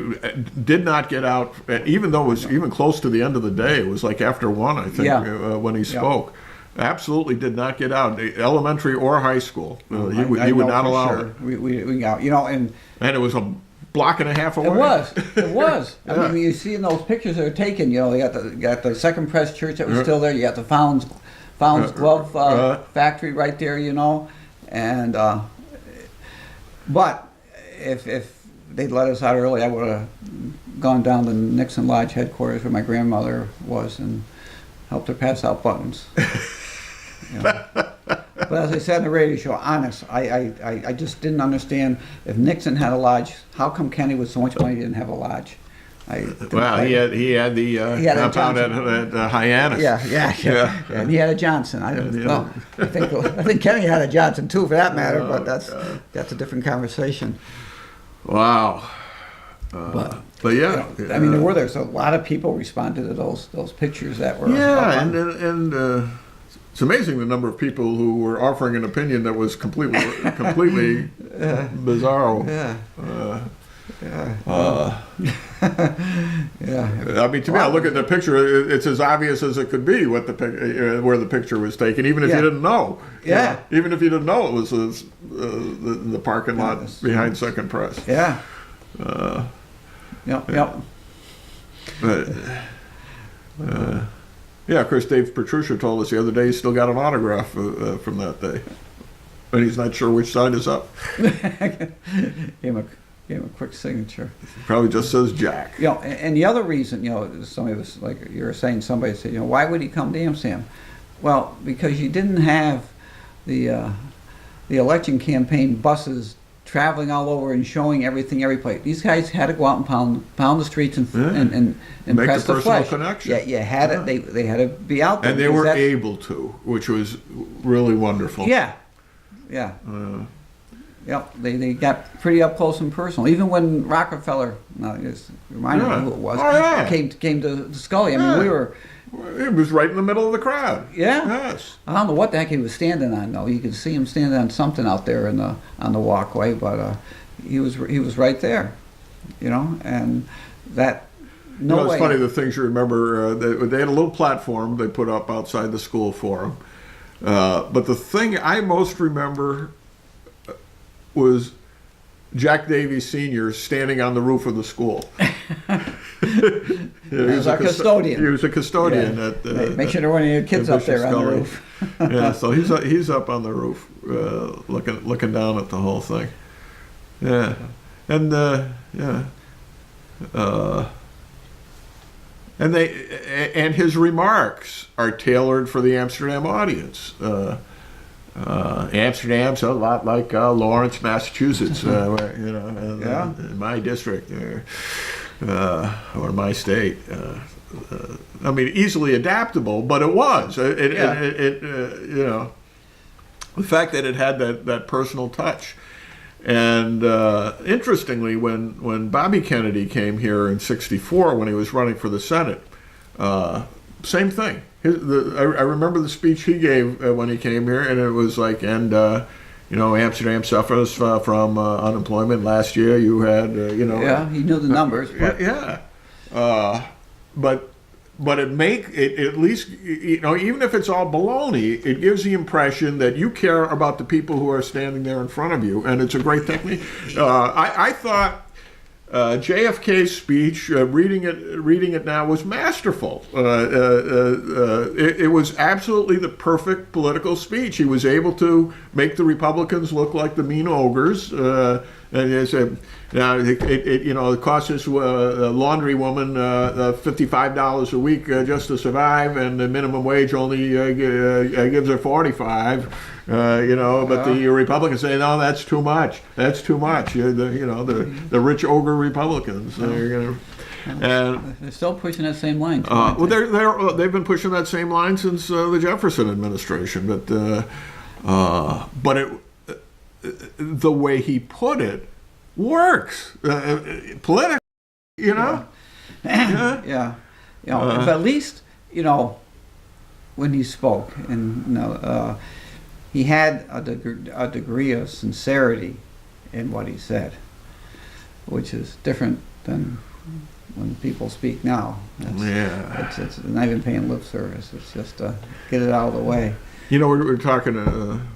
Speaker 1: did not get out, even though it was even close to the end of the day. It was like after 1, I think, when he spoke. Absolutely did not get out, elementary or high school. He would not allow it.
Speaker 2: We got, and
Speaker 1: it was a block and a half away.
Speaker 2: It was. I mean, you see in those pictures that are taken, they got the Second Press Church that was still there. You got the Founds Glove factory right there, and but if they'd let us out early, I would have gone down to Nixon Lodge headquarters where my grandmother was and helped her pass out buttons. But as I said in the radio show, honest, I just didn't understand if Nixon had a lodge, how come Kennedy with so much money didn't have a lodge?
Speaker 1: He had the compound at Hyannis.
Speaker 2: Yeah. And he had a Johnson. I don't know. I think Kennedy had a Johnson too, for that matter. But that's a different conversation.
Speaker 1: Wow.
Speaker 2: But
Speaker 1: yeah,
Speaker 2: there's a lot of people responded to those pictures that were.
Speaker 1: Yeah, and it's amazing the number of people who were offering an opinion that was completely bizarre. I mean, to me, I look at the picture; it's as obvious as it could be where the picture was taken, even if you didn't know.
Speaker 2: Yeah.
Speaker 1: Even if you didn't know it was the parking lot behind Second Press.
Speaker 2: Yeah. Yep.
Speaker 1: But. Yeah, of course, Dave Petruccia told us the other day he still got an autograph from that day. But he's not sure which side is up.
Speaker 2: Gave him a quick signature.
Speaker 1: Probably just says Jack.
Speaker 2: And the other reason, somebody was like you were saying, somebody said, why would he come to Amsterdam? Well, because you didn't have the election campaign buses traveling all over and showing everything, every place. These guys had to go out and pound the streets and
Speaker 1: make
Speaker 2: press
Speaker 1: the
Speaker 2: the flesh.
Speaker 1: connection.
Speaker 2: Yeah, you had it. They had to be out there.
Speaker 1: And they were able to, which was really wonderful.
Speaker 2: Yeah. Yep. They got pretty up close and personal. Even when Rockefeller, just remind me who it was, came to Scully. I mean, we were.
Speaker 1: It was right in the middle of the crowd.
Speaker 2: Yeah.
Speaker 1: Yes.
Speaker 2: I don't know what the heck he was standing on though. You could see him standing on something out there on the walkway, but he was right there, and that. No way.
Speaker 1: It's funny the things you remember. They had a little platform they put up outside the school for him, but the thing I most remember was Jack Davies Sr. standing on the roof of the school.
Speaker 2: He was a custodian.
Speaker 1: He was a custodian.
Speaker 2: Yeah. Make sure there weren't any kids up there on the roof.
Speaker 1: Yeah, so he's up on the roof, looking down at the whole thing. Yeah, and and his remarks are tailored for the Amsterdam audience. Amsterdam's a lot like Lawrence, Massachusetts, where, in my district or my state. I mean, easily adaptable, but it was. The fact that it had that personal touch. And interestingly, when Bobby Kennedy came here in '64, when he was running for the Senate, same thing. I remember the speech he gave when he came here, and it was like, Amsterdam suffers from unemployment. Last year you had,
Speaker 2: Yeah, he knew the numbers. But
Speaker 1: yeah. But it at least, even if it's all baloney, it gives the impression that you care about the people who are standing there in front of you, and it's a great technique. I thought JFK's speech, reading it now, was masterful. It was absolutely the perfect political speech. He was able to make the Republicans look like the mean ogres. And he said, it costs this laundry woman $55 a week just to survive, and the minimum wage only gives her $45. But the Republicans say, no, that's too much. That's too much. The rich ogre Republicans. And
Speaker 2: they're still pushing that same line.
Speaker 1: they've been pushing that same line since the Jefferson administration. But the way he put it works politically.
Speaker 2: Yeah. Yeah. But at least when he spoke, and he had a degree of sincerity in what he said, which is different than when people speak now. It's not even paying lip service. It's just get it out of the way.
Speaker 1: We're talking,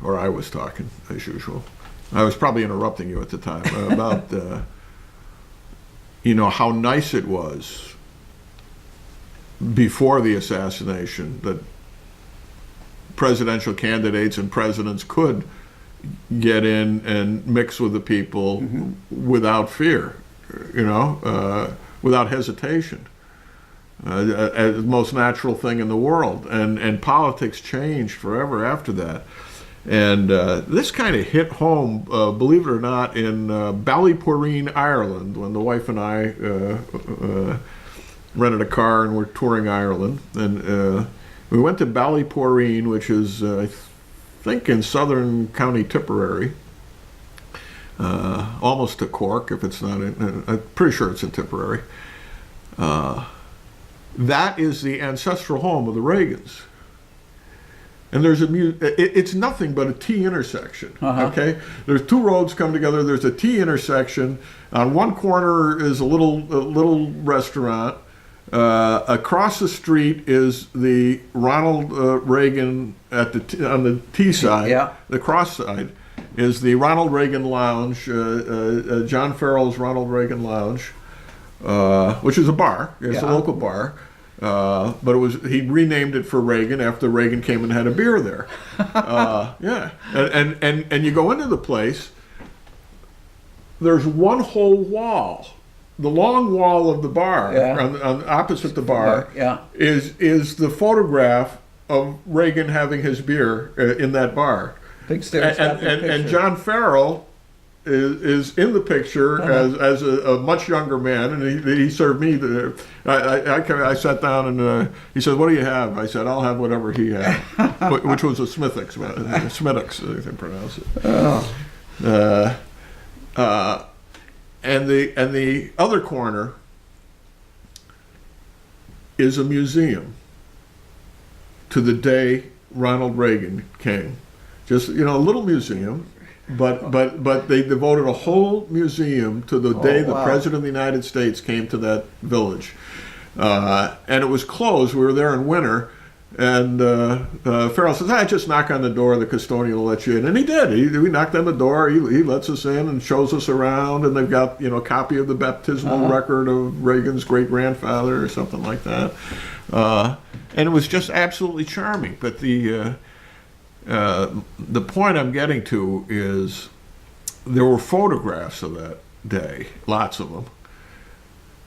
Speaker 1: or I was talking, as usual. I was probably interrupting you at the time about, how nice it was before the assassination that presidential candidates and presidents could get in and mix with the people without fear, without hesitation. The most natural thing in the world. And politics changed forever after that. And this kind of hit home, believe it or not, in Ballyporeen, Ireland, when the wife and I rented a car and were touring Ireland. And we went to Ballyporeen, which is, I think, in southern County Tipperary, almost to Cork, if it's not in, I'm pretty sure it's in Tipperary. That is the ancestral home of the Reagans. And it's nothing but a T intersection. Okay, there's two roads come together. There's a T intersection. On one corner is a little restaurant. Across the street is the Ronald Reagan on the T side.
Speaker 2: Yeah.
Speaker 1: The cross side is the Ronald Reagan Lounge, John Farrell's Ronald Reagan Lounge, which is a bar. It's a local bar. But he renamed it for Reagan after Reagan came and had a beer there. And you go into the place, there's one whole wall. The long wall of the bar, on opposite the bar, is the photograph of Reagan having his beer in that bar.
Speaker 2: Big stereoscopic picture.
Speaker 1: And John Farrell is in the picture as a much younger man, and he served me. I sat down and he said, "What do you have?" I said, "I'll have whatever he had," which was a Smithix, I can pronounce it. And the other corner is a museum to the day Ronald Reagan came. Just a little museum. But they devoted a whole museum to the day the President of the United States came to that village. And it was closed. We were there in winter. And Farrell says, just knock on the door. The custodian will let you in. And he did. We knocked on the door. He lets us in and shows us around. And they've got a copy of the baptismal record of Reagan's great-grandfather or something like that. And it was just absolutely charming. But the point I'm getting to is there were photographs of that day, lots of them,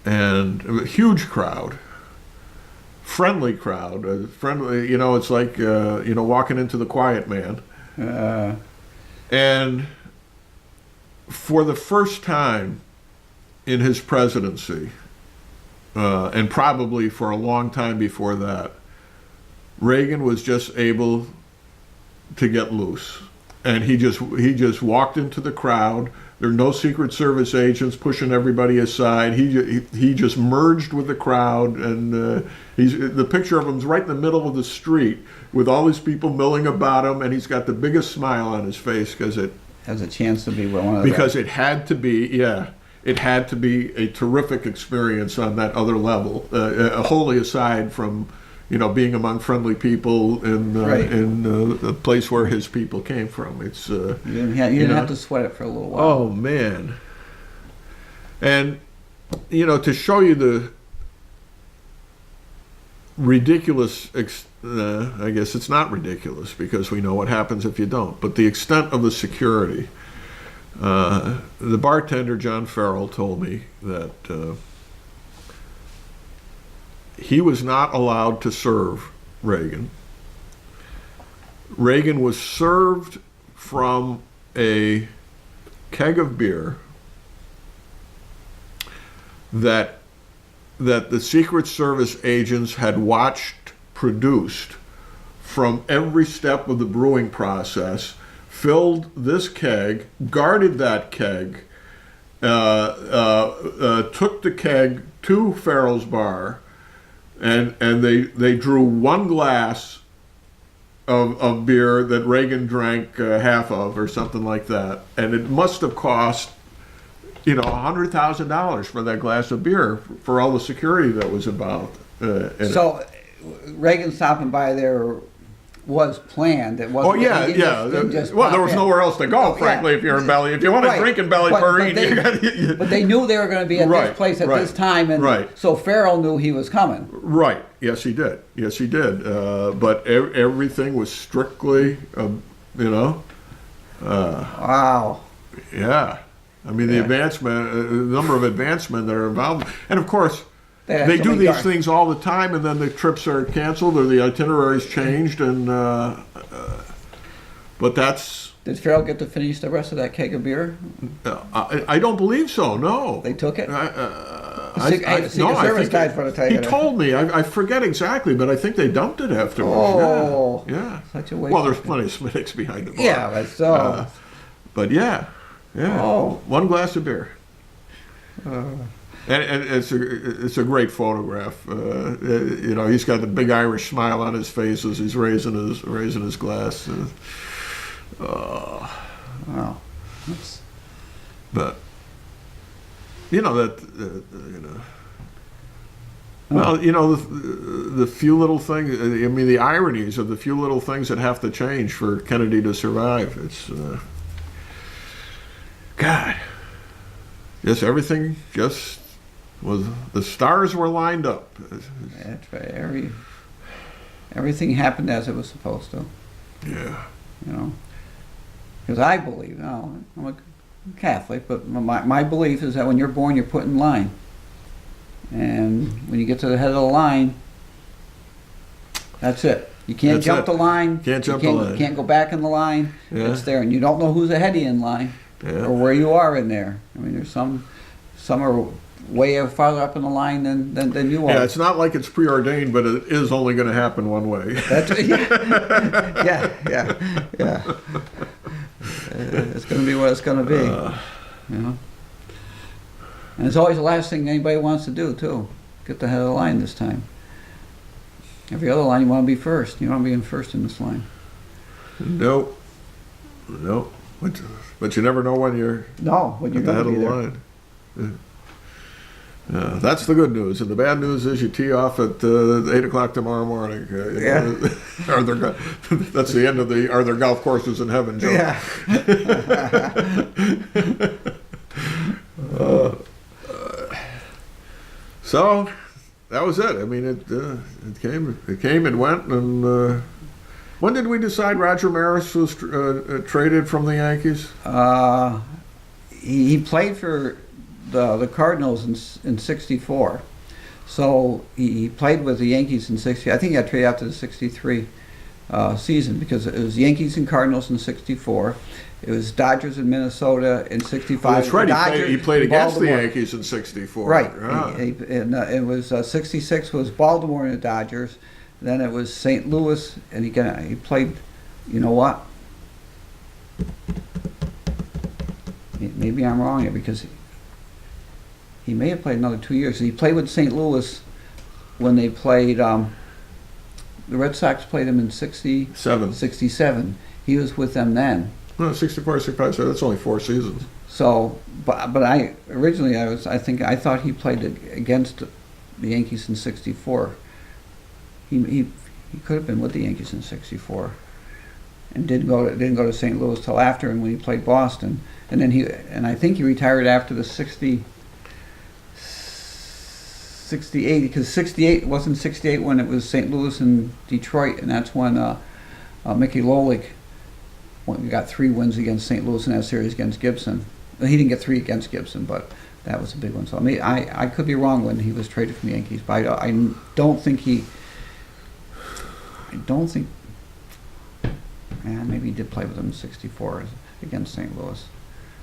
Speaker 1: and a huge crowd, friendly crowd, friendly. It's like walking into the Quiet Man, and for the first time in his presidency, and probably for a long time before that, Reagan was just able to get loose, and he just walked into the crowd There are no Secret Service agents pushing everybody aside. He just merged with the crowd, and the picture of him's right in the middle of the street with all these people milling about him, and he's got the biggest smile on his face because it
Speaker 2: has a chance to be one of
Speaker 1: because it had to be, yeah. It had to be a terrific experience on that other level, wholly aside from, being among friendly people in the place where his people came from. It's
Speaker 2: you didn't have to sweat it for a little while.
Speaker 1: Oh man! And to show you the ridiculous, I guess it's not ridiculous because we know what happens if you don't. But the extent of the security. The bartender, John Farrell, told me that he was not allowed to serve Reagan. Reagan was served from a keg of beer that the Secret Service agents had watched produced from every step of the brewing process, filled this keg, guarded that keg, took the keg to Farrell's bar, and they drew one glass of beer that Reagan drank half of or something like that, and it must have cost $100,000 for that glass of beer for all the security that was involved.
Speaker 2: So Reagan stopping by there was planned. It wasn't.
Speaker 1: Oh yeah, there was nowhere else to go, frankly. If you're in Belly, if you want to drink in Belly Parade,
Speaker 2: but they knew they were going to be at this place at this time, and so Farrell knew he was coming.
Speaker 1: Right. Yes, he did. Yes, he did. But everything was strictly,
Speaker 2: Wow.
Speaker 1: Yeah. I mean, the number of advancement that are involved, and of course. They do these things all the time, and then the trips are canceled or the itineraries changed, and but that's.
Speaker 2: Did Farrell get to finish the rest of that keg of beer?
Speaker 1: I don't believe so. No.
Speaker 2: They took it.
Speaker 1: Secret
Speaker 2: Service guys want to tell you.
Speaker 1: He told me. I forget exactly, but I think they dumped it afterwards.
Speaker 2: Oh,
Speaker 1: yeah.
Speaker 2: Such a waste.
Speaker 1: Well, there's plenty of Smittix behind the bar.
Speaker 2: Yeah, but so.
Speaker 1: But yeah.
Speaker 2: Oh.
Speaker 1: One glass of beer. And it's a great photograph. He's got the big Irish smile on his face as he's raising his glass.
Speaker 2: Wow.
Speaker 1: But the few little things. I mean, the ironies of the few little things that have to change for Kennedy to survive. It's God. Yes, everything just. The stars were lined up.
Speaker 2: That's right. Everything happened as it was supposed to.
Speaker 1: Yeah.
Speaker 2: Because I believe, I'm a Catholic, but my belief is that when you're born, you're put in line. And when you get to the head of the line, that's it. You can't jump the line.
Speaker 1: Can't jump the line.
Speaker 2: You can't go back in the line.
Speaker 1: Yeah.
Speaker 2: It's there. And you don't know who's ahead of you in line or where you are in there. I mean, there's some are way farther up in the line than you are.
Speaker 1: Yeah, it's not like it's preordained, but it is only going to happen one way.
Speaker 2: Yeah. It's going to be what it's going to be. And it's always the last thing anybody wants to do, too. Get the head of the line this time. Every other line, you want to be first. You don't want to be in first in this line.
Speaker 1: Nope. But you never know when you're at the head of the line. That's the good news, and the bad news is you tee off at 8 o'clock tomorrow morning. That's the end of the "Are there golf courses in heaven" joke.
Speaker 2: Yeah.
Speaker 1: So that was it. I mean, it came and went. And when did we decide Roger Maris was traded from the Yankees?
Speaker 2: He played for the Cardinals in '64, so he played with the Yankees in '60. I think he got traded after the '63 season because it was Yankees and Cardinals in '64. It was Dodgers in Minnesota in '65.
Speaker 1: Oh, that's right. He played against the Yankees in '64.
Speaker 2: Right. It was '66 was Baltimore and the Dodgers. Then it was St. Louis, and he played. You know what? maybe I'm wrong here because he may have played another 2 years. He played with St. Louis when they played. The Red Sox played him in 67. He was with them then.
Speaker 1: No, 64, 65. So that's only 4 seasons.
Speaker 2: So, but I originally I thought he played against the Yankees in '64. He could have been with the Yankees in '64, and didn't go to St. Louis till after, and when he played Boston, and then I think he retired after the 68 because 68 wasn't 68 when it was St. Louis and Detroit, and that's when Mickey Lolich got 3 wins against St. Louis in that series against Gibson. He didn't get 3 against Gibson, but that was a big one. So I could be wrong when he was traded from the Yankees, but I don't think he. Maybe he did play with them in '64 against St. Louis.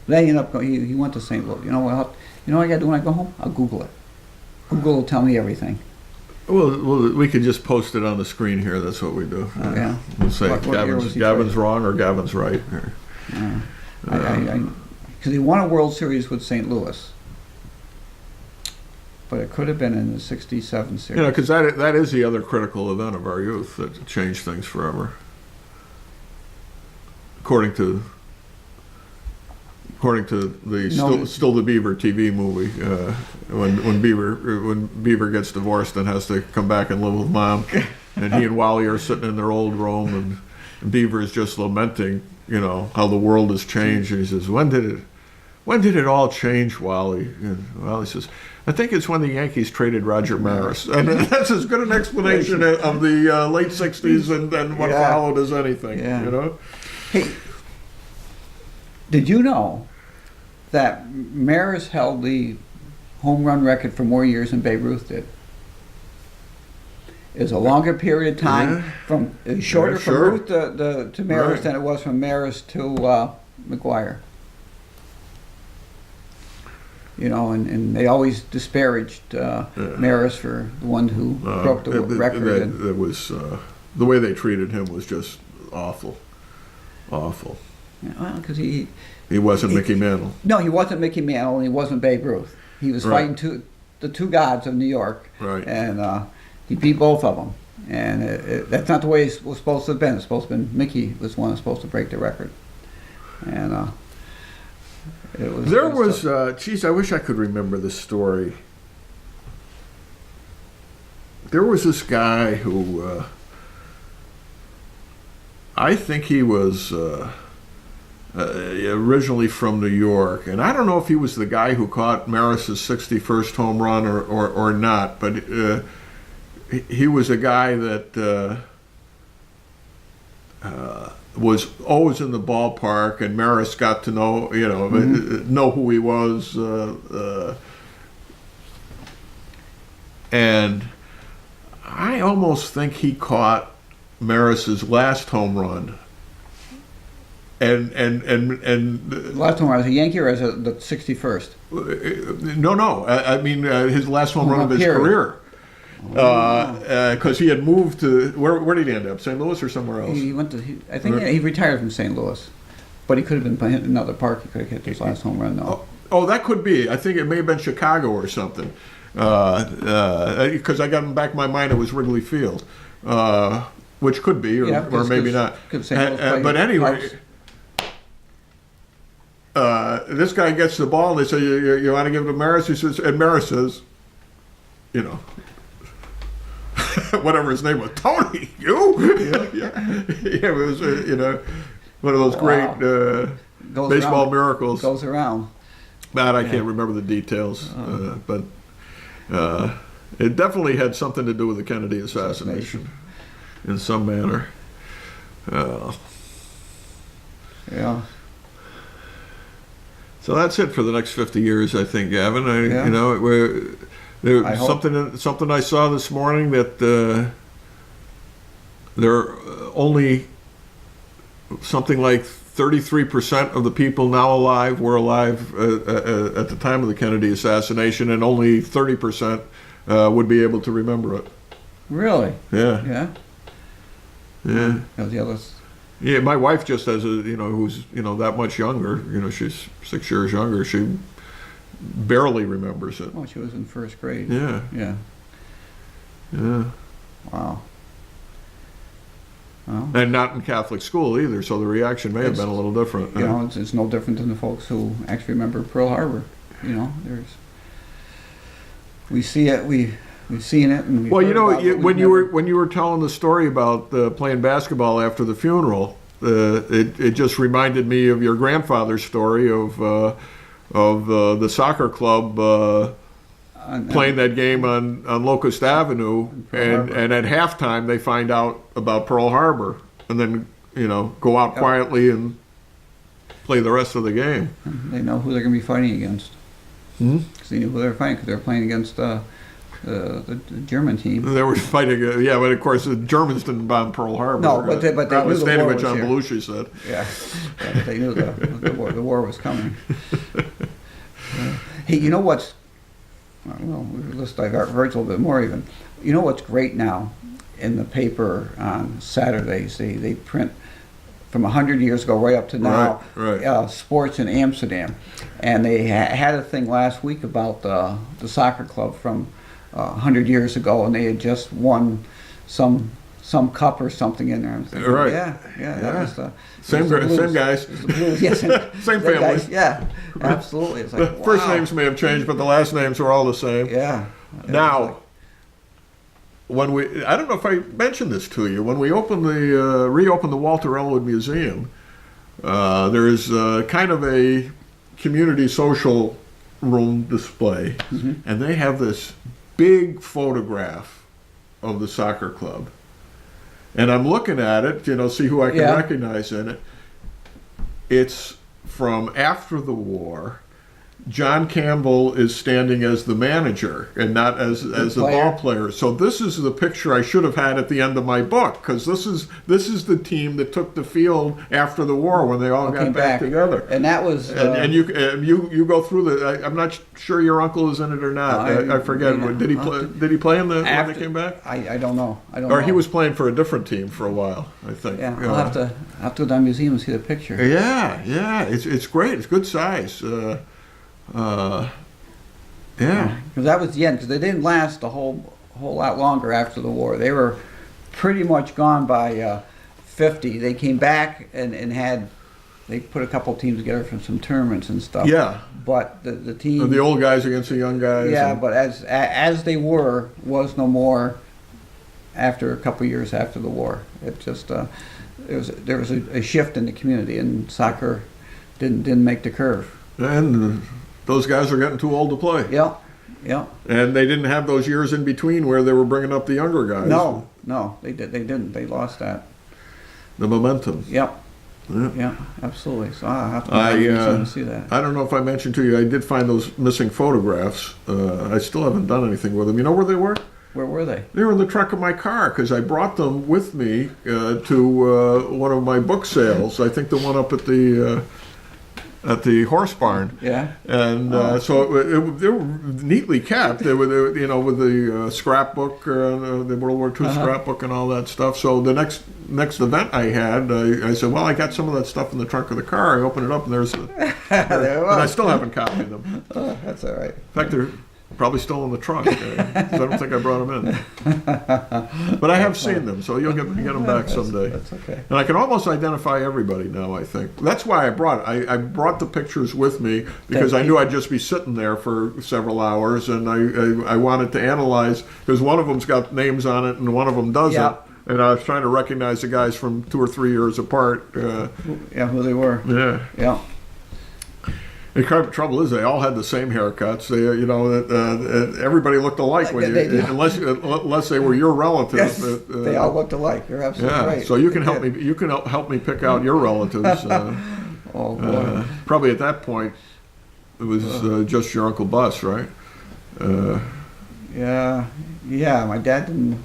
Speaker 2: Then he ended up going. He went to St. Louis. You know what? You know what I got to do when I go home? I'll Google it. Google will tell me everything.
Speaker 1: Well, we could just post it on the screen here. That's what we do.
Speaker 2: Oh, yeah.
Speaker 1: We'll say
Speaker 2: What year was he
Speaker 1: Gavin's
Speaker 2: traded?
Speaker 1: wrong or Gavin's right.
Speaker 2: Because he won a World Series with St. Louis, but it could have been in the '67 series.
Speaker 1: You know, because that is the other critical event of our youth that changed things forever. According to the Still the Beaver TV movie, when Beaver gets divorced and has to come back and live with Mom, and he and Wally are sitting in their old room, and Beaver is just lamenting, you know, how the world has changed, and he says, "When did it all change, Wally?" And Wally says, "I think it's when the Yankees traded Roger Maris," and that's as good an explanation of the late '60s and what followed as anything.
Speaker 2: Yeah.
Speaker 1: You know.
Speaker 2: Hey, did you know that Maris held the home run record for more years than Babe Ruth did? It was a longer period of time shorter from Ruth to Maris than it was from Maris to McGuire. You know, and they always disparaged Maris for the one who broke the record.
Speaker 1: It was the way they treated him was just awful. Awful.
Speaker 2: Yeah, well, because he
Speaker 1: wasn't Mickey Mantle.
Speaker 2: No, he wasn't Mickey Mantle, and he wasn't Babe Ruth. He was fighting the two gods of New York, and he beat both of them. And that's not the way it was supposed to have been. It's supposed to have been Mickey was the one that's supposed to break the record. And it was.
Speaker 1: There was, geez, I wish I could remember this story. There was this guy who. I think he was originally from New York, and I don't know if he was the guy who caught Maris's 61st home run or not, but he was a guy that was always in the ballpark, and Maris got to know, know who he was, and I almost think he caught Maris's last home run, and
Speaker 2: last home run as a Yankee or as the 61st?
Speaker 1: No. I mean his last home run of his career, because he had moved to where did he end up? St. Louis or somewhere else?
Speaker 2: He went to. I think he retired from St. Louis, but he could have been playing in another park. He could have hit his last home run though.
Speaker 1: Oh, that could be. I think it may have been Chicago or something, because I got in the back of my mind it was Wrigley Field. Which could be, or maybe not. But anyway, this guy gets the ball, and they say, you want to give it to Maris? He says, and Maris says, whatever his name was, Tony, you? It was, one of those great baseball miracles.
Speaker 2: Goes around.
Speaker 1: But I can't remember the details, but it definitely had something to do with the Kennedy assassination. In some manner.
Speaker 2: Yeah.
Speaker 1: So that's it for the next 50 years, I think, Gavin. Something I saw this morning that there are only something like 33% of the people now alive were alive at the time of the Kennedy assassination, and only 30% would be able to remember it.
Speaker 2: Really?
Speaker 1: Yeah.
Speaker 2: Yeah.
Speaker 1: Yeah.
Speaker 2: That was the others.
Speaker 1: Yeah, my wife just has a, who's, that much younger. She's 6 years younger. She barely remembers it.
Speaker 2: Oh, she was in first grade.
Speaker 1: Yeah.
Speaker 2: Yeah.
Speaker 1: Yeah.
Speaker 2: Wow. Well,
Speaker 1: And not in Catholic school either, so the reaction may have been a little different.
Speaker 2: it's no different than the folks who actually remember Pearl Harbor. We see it. We've seen it. And
Speaker 1: Well, when you were telling the story about playing basketball after the funeral, it just reminded me of your grandfather's story of the soccer club playing that game on Locust Avenue, and at halftime they find out about Pearl Harbor, and then go out quietly and play the rest of the game.
Speaker 2: They know who they're going to be fighting against. Because they knew who they were fighting, because they were playing against the German team.
Speaker 1: They were fighting, but of course the Germans didn't bomb Pearl Harbor.
Speaker 2: No, but they knew the war
Speaker 1: what
Speaker 2: was
Speaker 1: John
Speaker 2: here.
Speaker 1: Belushi said.
Speaker 2: Yeah, but they knew the war was coming. Hey, you know what's? Well, let's diverge a little bit more even. You know what's great now in the paper on Saturdays? They print from 100 years ago right up to now,
Speaker 1: right.
Speaker 2: Sports in Amsterdam. And they had a thing last week about the soccer club from 100 years ago, and they had just won some cup or something in there. I'm thinking,
Speaker 1: Right.
Speaker 2: that was the
Speaker 1: Same guys.
Speaker 2: It was the Blues, yes.
Speaker 1: Same family.
Speaker 2: Guys, yeah, absolutely. It's like,
Speaker 1: First
Speaker 2: wow.
Speaker 1: names may have changed, but the last names were all the same.
Speaker 2: Yeah.
Speaker 1: Now, I don't know if I mentioned this to you, when we reopened the Walter Elwood Museum, there is kind of a community social room display, and they have this big photograph of the soccer club. And I'm looking at it, see who I can recognize in it. It's from after the war. John Campbell is standing as the manager and not as the ball player. So this is the picture I should have had at the end of my book, because this is the team that took the field after the war when they all got back together.
Speaker 2: And that was
Speaker 1: and you go through I'm not sure your uncle is in it or not. I forget. Did he play in when they came back?
Speaker 2: I don't know.
Speaker 1: Or he was playing for a different team for a while, I think.
Speaker 2: Yeah, I'll have to go down to the museum and see the picture.
Speaker 1: Yeah, it's great. It's good size.
Speaker 2: Because that was the end. Because they didn't last a whole lot longer after the war. They were pretty much gone by 50. They came back and they put a couple teams together from some tournaments and stuff.
Speaker 1: Yeah.
Speaker 2: But the team,
Speaker 1: the old guys against the young guys.
Speaker 2: Yeah, but as they was no more after a couple years after the war. It just there was a shift in the community, and soccer didn't make the curve.
Speaker 1: And those guys are getting too old to play.
Speaker 2: Yeah.
Speaker 1: And they didn't have those years in between where they were bringing up the younger guys.
Speaker 2: No, they didn't. They lost that.
Speaker 1: The momentum.
Speaker 2: Yep. Yeah, absolutely. So I have to see that.
Speaker 1: I don't know if I mentioned to you, I did find those missing photographs. I still haven't done anything with them. You know where they were?
Speaker 2: Where were they?
Speaker 1: They were in the trunk of my car, because I brought them with me to one of my book sales. I think the one up at the horse barn.
Speaker 2: Yeah.
Speaker 1: And so they were neatly kept. They were with the scrapbook, the World War II scrapbook and all that stuff. So the next event I had, I said, well, I got some of that stuff in the trunk of the car. I opened it up, and and I still haven't copied them.
Speaker 2: Oh, that's all right.
Speaker 1: In fact, they're probably still in the trunk. 'Cause I don't think I brought them in. But I have seen them, so you'll get them back someday.
Speaker 2: That's okay.
Speaker 1: And I can almost identify everybody now, I think. That's why I brought it. I brought the pictures with me because I knew I'd just be sitting there for several hours, and I wanted to analyze, because one of them's got names on it and one of them doesn't.
Speaker 2: Yeah.
Speaker 1: And I was trying to recognize the guys from 2 or 3 years apart.
Speaker 2: Who they were.
Speaker 1: Yeah. The trouble is, they all had the same haircuts. They, everybody looked alike unless they were your relatives.
Speaker 2: Yes, they all looked alike. You're absolutely right.
Speaker 1: So you can help me. You can help me pick out your relatives.
Speaker 2: Oh boy.
Speaker 1: Probably at that point, it was just your Uncle Bus, right?
Speaker 2: Yeah. My dad didn't.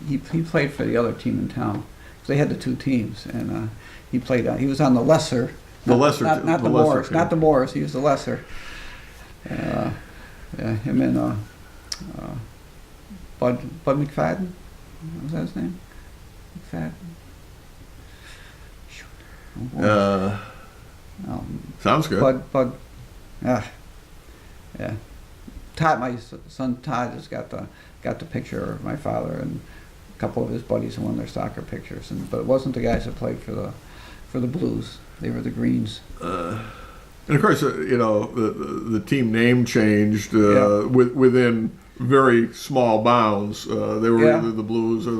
Speaker 2: He played for the other team in town. They had the two teams, and he played. He was on the lesser. Not the Moors. Not the Moors. He was the lesser. Him and Bud McFadden. Was that his name? McFadden.
Speaker 1: Sounds good.
Speaker 2: Bud, yeah. Todd, my son Todd has got the picture of my father and a couple of his buddies and one of their soccer pictures, but it wasn't the guys that played for the Blues. They were the Greens.
Speaker 1: And of course, the team name changed within very small bounds. They were either the Blues or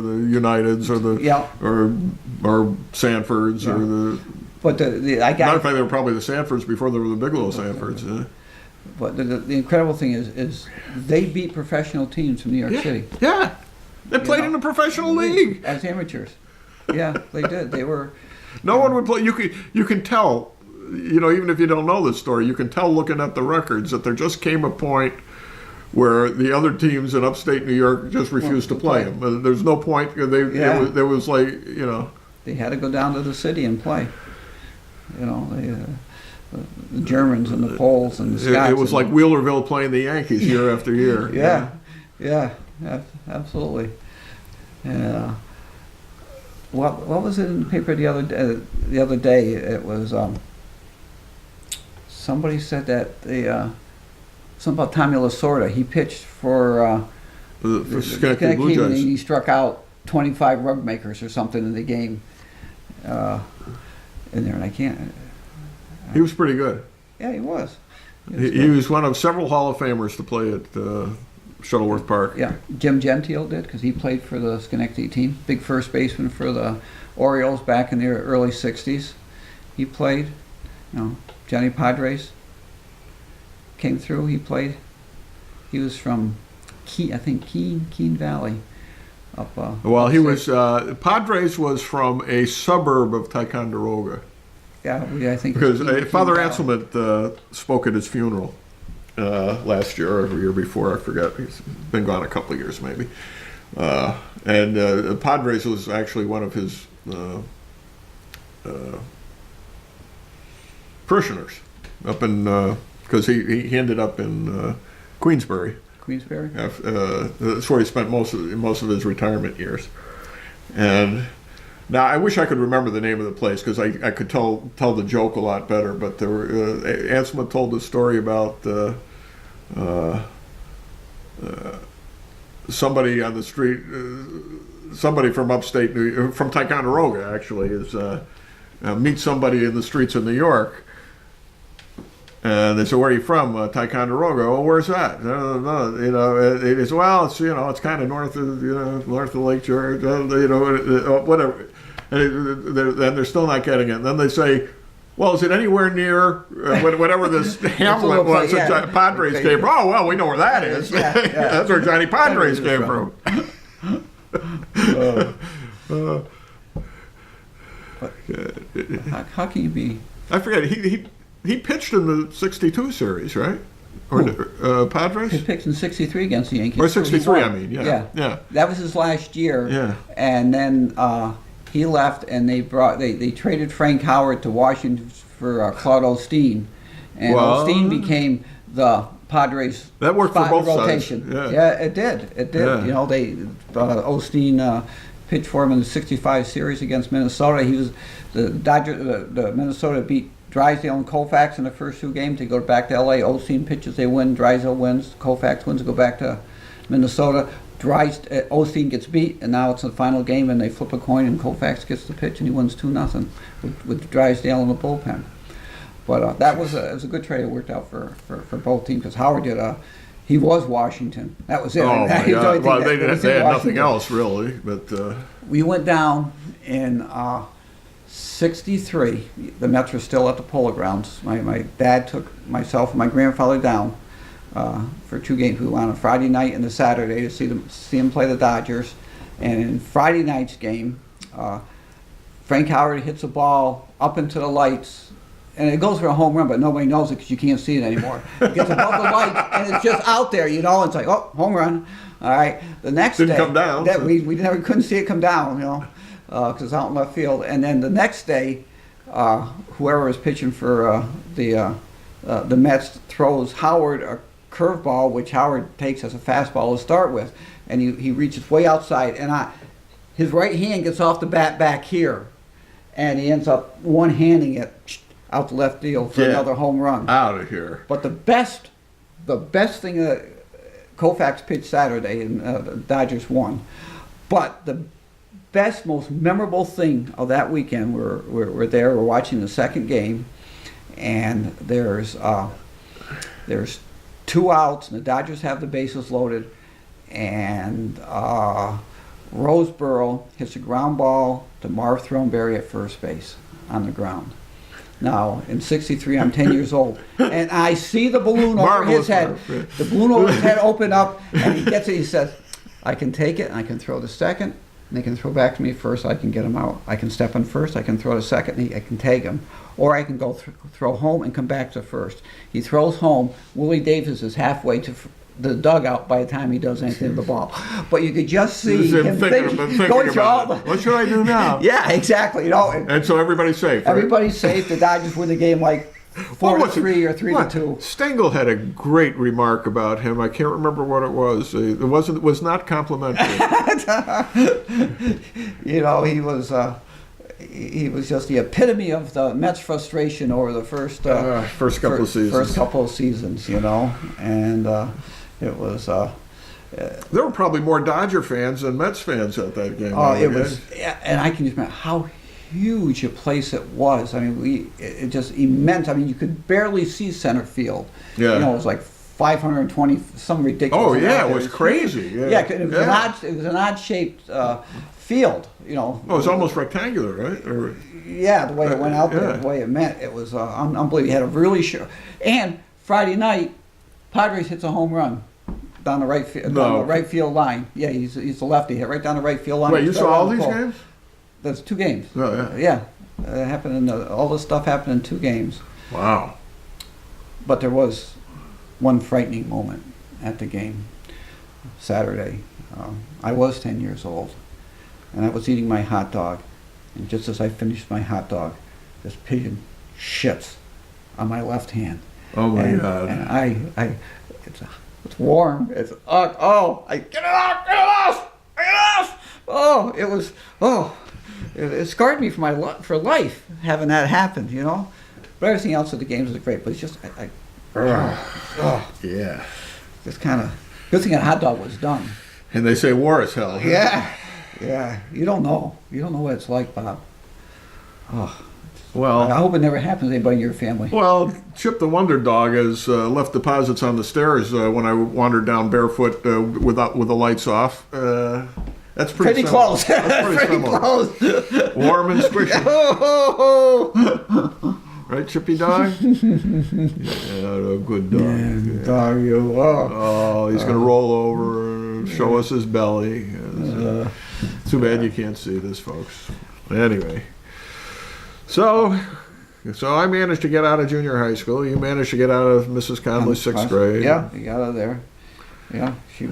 Speaker 1: the Uniteds or Sanfords or the.
Speaker 2: But I got.
Speaker 1: Matter of fact, they were probably the Sanfords before they were the Bigelow Sanfords. Yeah.
Speaker 2: But the incredible thing is they beat professional teams from New York City.
Speaker 1: Yeah, they played in a professional league
Speaker 2: as amateurs. Yeah, they did. They were.
Speaker 1: No one would play. You can tell. Even if you don't know this story, you can tell looking at the records that there just came a point where the other teams in upstate New York just refused to play them. There's no point. There was like,
Speaker 2: They had to go down to the city and play. The Germans and the Poles and the Scots.
Speaker 1: It was like Wheelerville playing the Yankees year after year.
Speaker 2: Yeah, absolutely. Yeah. What was it in the paper the other day? It was somebody said that something about Tommy Lasorda. He pitched for
Speaker 1: Schenectady Blue Jays.
Speaker 2: He struck out 25 rug makers or something in the game. In there, and I can't.
Speaker 1: He was pretty good.
Speaker 2: Yeah, he was.
Speaker 1: He was one of several Hall of Famers to play at Shuttleworth Park.
Speaker 2: Yeah, Jim Gentile did, because he played for the Schenectady team. Big first baseman for the Orioles back in the early '60s. He played. Johnny Padres came through. He played. He was from Keene Valley.
Speaker 1: He was. Padres was from a suburb of Ticonderoga.
Speaker 2: Yeah, I think
Speaker 1: because Father Anselmont spoke at his funeral last year or the year before. I forget. He's been gone a couple of years maybe. And Padres was actually one of his parishioners up in because he ended up in Queensbury.
Speaker 2: Queensbury.
Speaker 1: That's where he spent most of his retirement years. And now I wish I could remember the name of the place because I could tell the joke a lot better. But there were Anselmont told the story about somebody on the street, somebody from upstate from Ticonderoga actually is meets somebody in the streets of New York. And they said, "Where are you from?" Ticonderoga. "Oh, where's that?" It is, well, it's kind of north of Lake George, whatever. And they're still not getting it. And then they say, "Well, is it anywhere near whatever this hamlet was that Padres came from?" "Oh, well, we know where that is. That's where Johnny Padres came from."
Speaker 2: How can you be?
Speaker 1: I forget. He pitched in the '62 series, right? Or Padres?
Speaker 2: He pitched in '63 against the Yankees.
Speaker 1: Or '63, I mean, yeah.
Speaker 2: That was his last year.
Speaker 1: Yeah.
Speaker 2: And then he left, and they traded Frank Howard to Washington for Claude Osteen, and Osteen became the Padres.
Speaker 1: That worked for both
Speaker 2: rotation.
Speaker 1: sides.
Speaker 2: Yeah, it did. It did.
Speaker 1: Yeah.
Speaker 2: Osteen pitched for him in the '65 series against Minnesota. He was the Minnesota beat Drysdale and Koufax in the first two games. They go back to L.A. Osteen pitches, they win. Drysdale wins. Koufax wins. They go back to Minnesota. Osteen gets beat, and now it's the final game, and they flip a coin, and Koufax gets the pitch, and he wins 2-0 with Drysdale in the bullpen. But that was a good trade. It worked out for both teams because Howard he was Washington. That was it.
Speaker 1: Oh my God! Well, they had nothing else really. But
Speaker 2: we went down in '63. The Mets were still at the Polo Grounds. My dad took myself and my grandfather down for 2 games. We went on a Friday night and a Saturday to see them play the Dodgers. And in Friday night's game, Frank Howard hits a ball up into the lights. And it goes for a home run, but nobody knows it because you can't see it anymore. It gets above the lights, and it's just out there, and it's like, oh, home run. All right. The next day,
Speaker 1: come down.
Speaker 2: We couldn't see it come down, because it's out in left field. And then the next day, whoever was pitching for the Mets throws Howard a curveball, which Howard takes as a fastball to start with, and he reaches way outside, and his right hand gets off the bat back here. and he ends up one-handing it out the left field for another home run.
Speaker 1: Out of here.
Speaker 2: But the best thing that Koufax pitched Saturday, and the Dodgers won. But the best, most memorable thing of that weekend, we're there, we're watching the second game, and there's 2 outs, and the Dodgers have the bases loaded, and Roseboro hits a ground ball to Marv Throneberry at first base on the ground. Now, in '63, I'm 10 years old, and I see the balloon over his head. The balloon over his head open up, and he gets it. He says, "I can take it, and I can throw to second, and they can throw back to me first. I can get him out. I can step in first. I can throw to second, and I can tag him, or I can go throw home and come back to first." He throws home. Willie Davis is halfway to the dugout by the time he does anything to the ball. But you could just see him thinking going through all the...
Speaker 1: What should I do now?
Speaker 2: Yeah, exactly.
Speaker 1: And so everybody's safe. Right?
Speaker 2: Everybody's safe. The Dodgers win the game like 4-3 or 3-2.
Speaker 1: Stengel had a great remark about him. I can't remember what it was. It was not complimentary.
Speaker 2: He was just the epitome of the Mets' frustration over the first couple of seasons. And it was.
Speaker 1: There were probably more Dodger fans than Mets fans at that game.
Speaker 2: It was, and I can just remember how huge a place it was. I mean, it just immense. I mean, you could barely see center field. Yeah. It was like 520, some ridiculous.
Speaker 1: Oh yeah, it was crazy.
Speaker 2: Yeah, it was an odd-shaped field.
Speaker 1: Oh, it was almost rectangular, right?
Speaker 2: The way it went out there, the way it met, it was unbelievable. He had a really and Friday night, Padres hits a home run down the right field line. Yeah, he's a lefty. Hit right down the right field line.
Speaker 1: Wait, you saw all these games?
Speaker 2: That's 2 games.
Speaker 1: Oh yeah.
Speaker 2: It happened all this stuff happened in 2 games.
Speaker 1: Wow.
Speaker 2: But there was one frightening moment at the game Saturday. I was 10 years old, and I was eating my hot dog, and just as I finished my hot dog, this pigeon shits on my left hand.
Speaker 1: Oh my God!
Speaker 2: And it's warm. It's get it off! Get it off! Oh, it was it scarred me for life having that happen. But everything else at the games was great. But it's just
Speaker 1: yeah.
Speaker 2: Just kind of good thing that hot dog was done.
Speaker 1: And they say war is hell.
Speaker 2: Yeah. You don't know what it's like, Bob. Oh.
Speaker 1: Well,
Speaker 2: I hope it never happens to anybody in your family.
Speaker 1: Well, Chip the Wonder Dog has left deposits on the stairs when I wandered down barefoot with the lights off. That's pretty
Speaker 2: close.
Speaker 1: That's pretty close. Warm and squishy. Right, Chippy Dog? Yeah, a good dog.
Speaker 2: Yeah, dog, you are.
Speaker 1: Oh, he's going to roll over and show us his belly. Too bad you can't see this, folks. Anyway. So I managed to get out of junior high school. You managed to get out of Mrs. Conley's 6th grade.
Speaker 2: Yeah, you got out of there. Yeah, she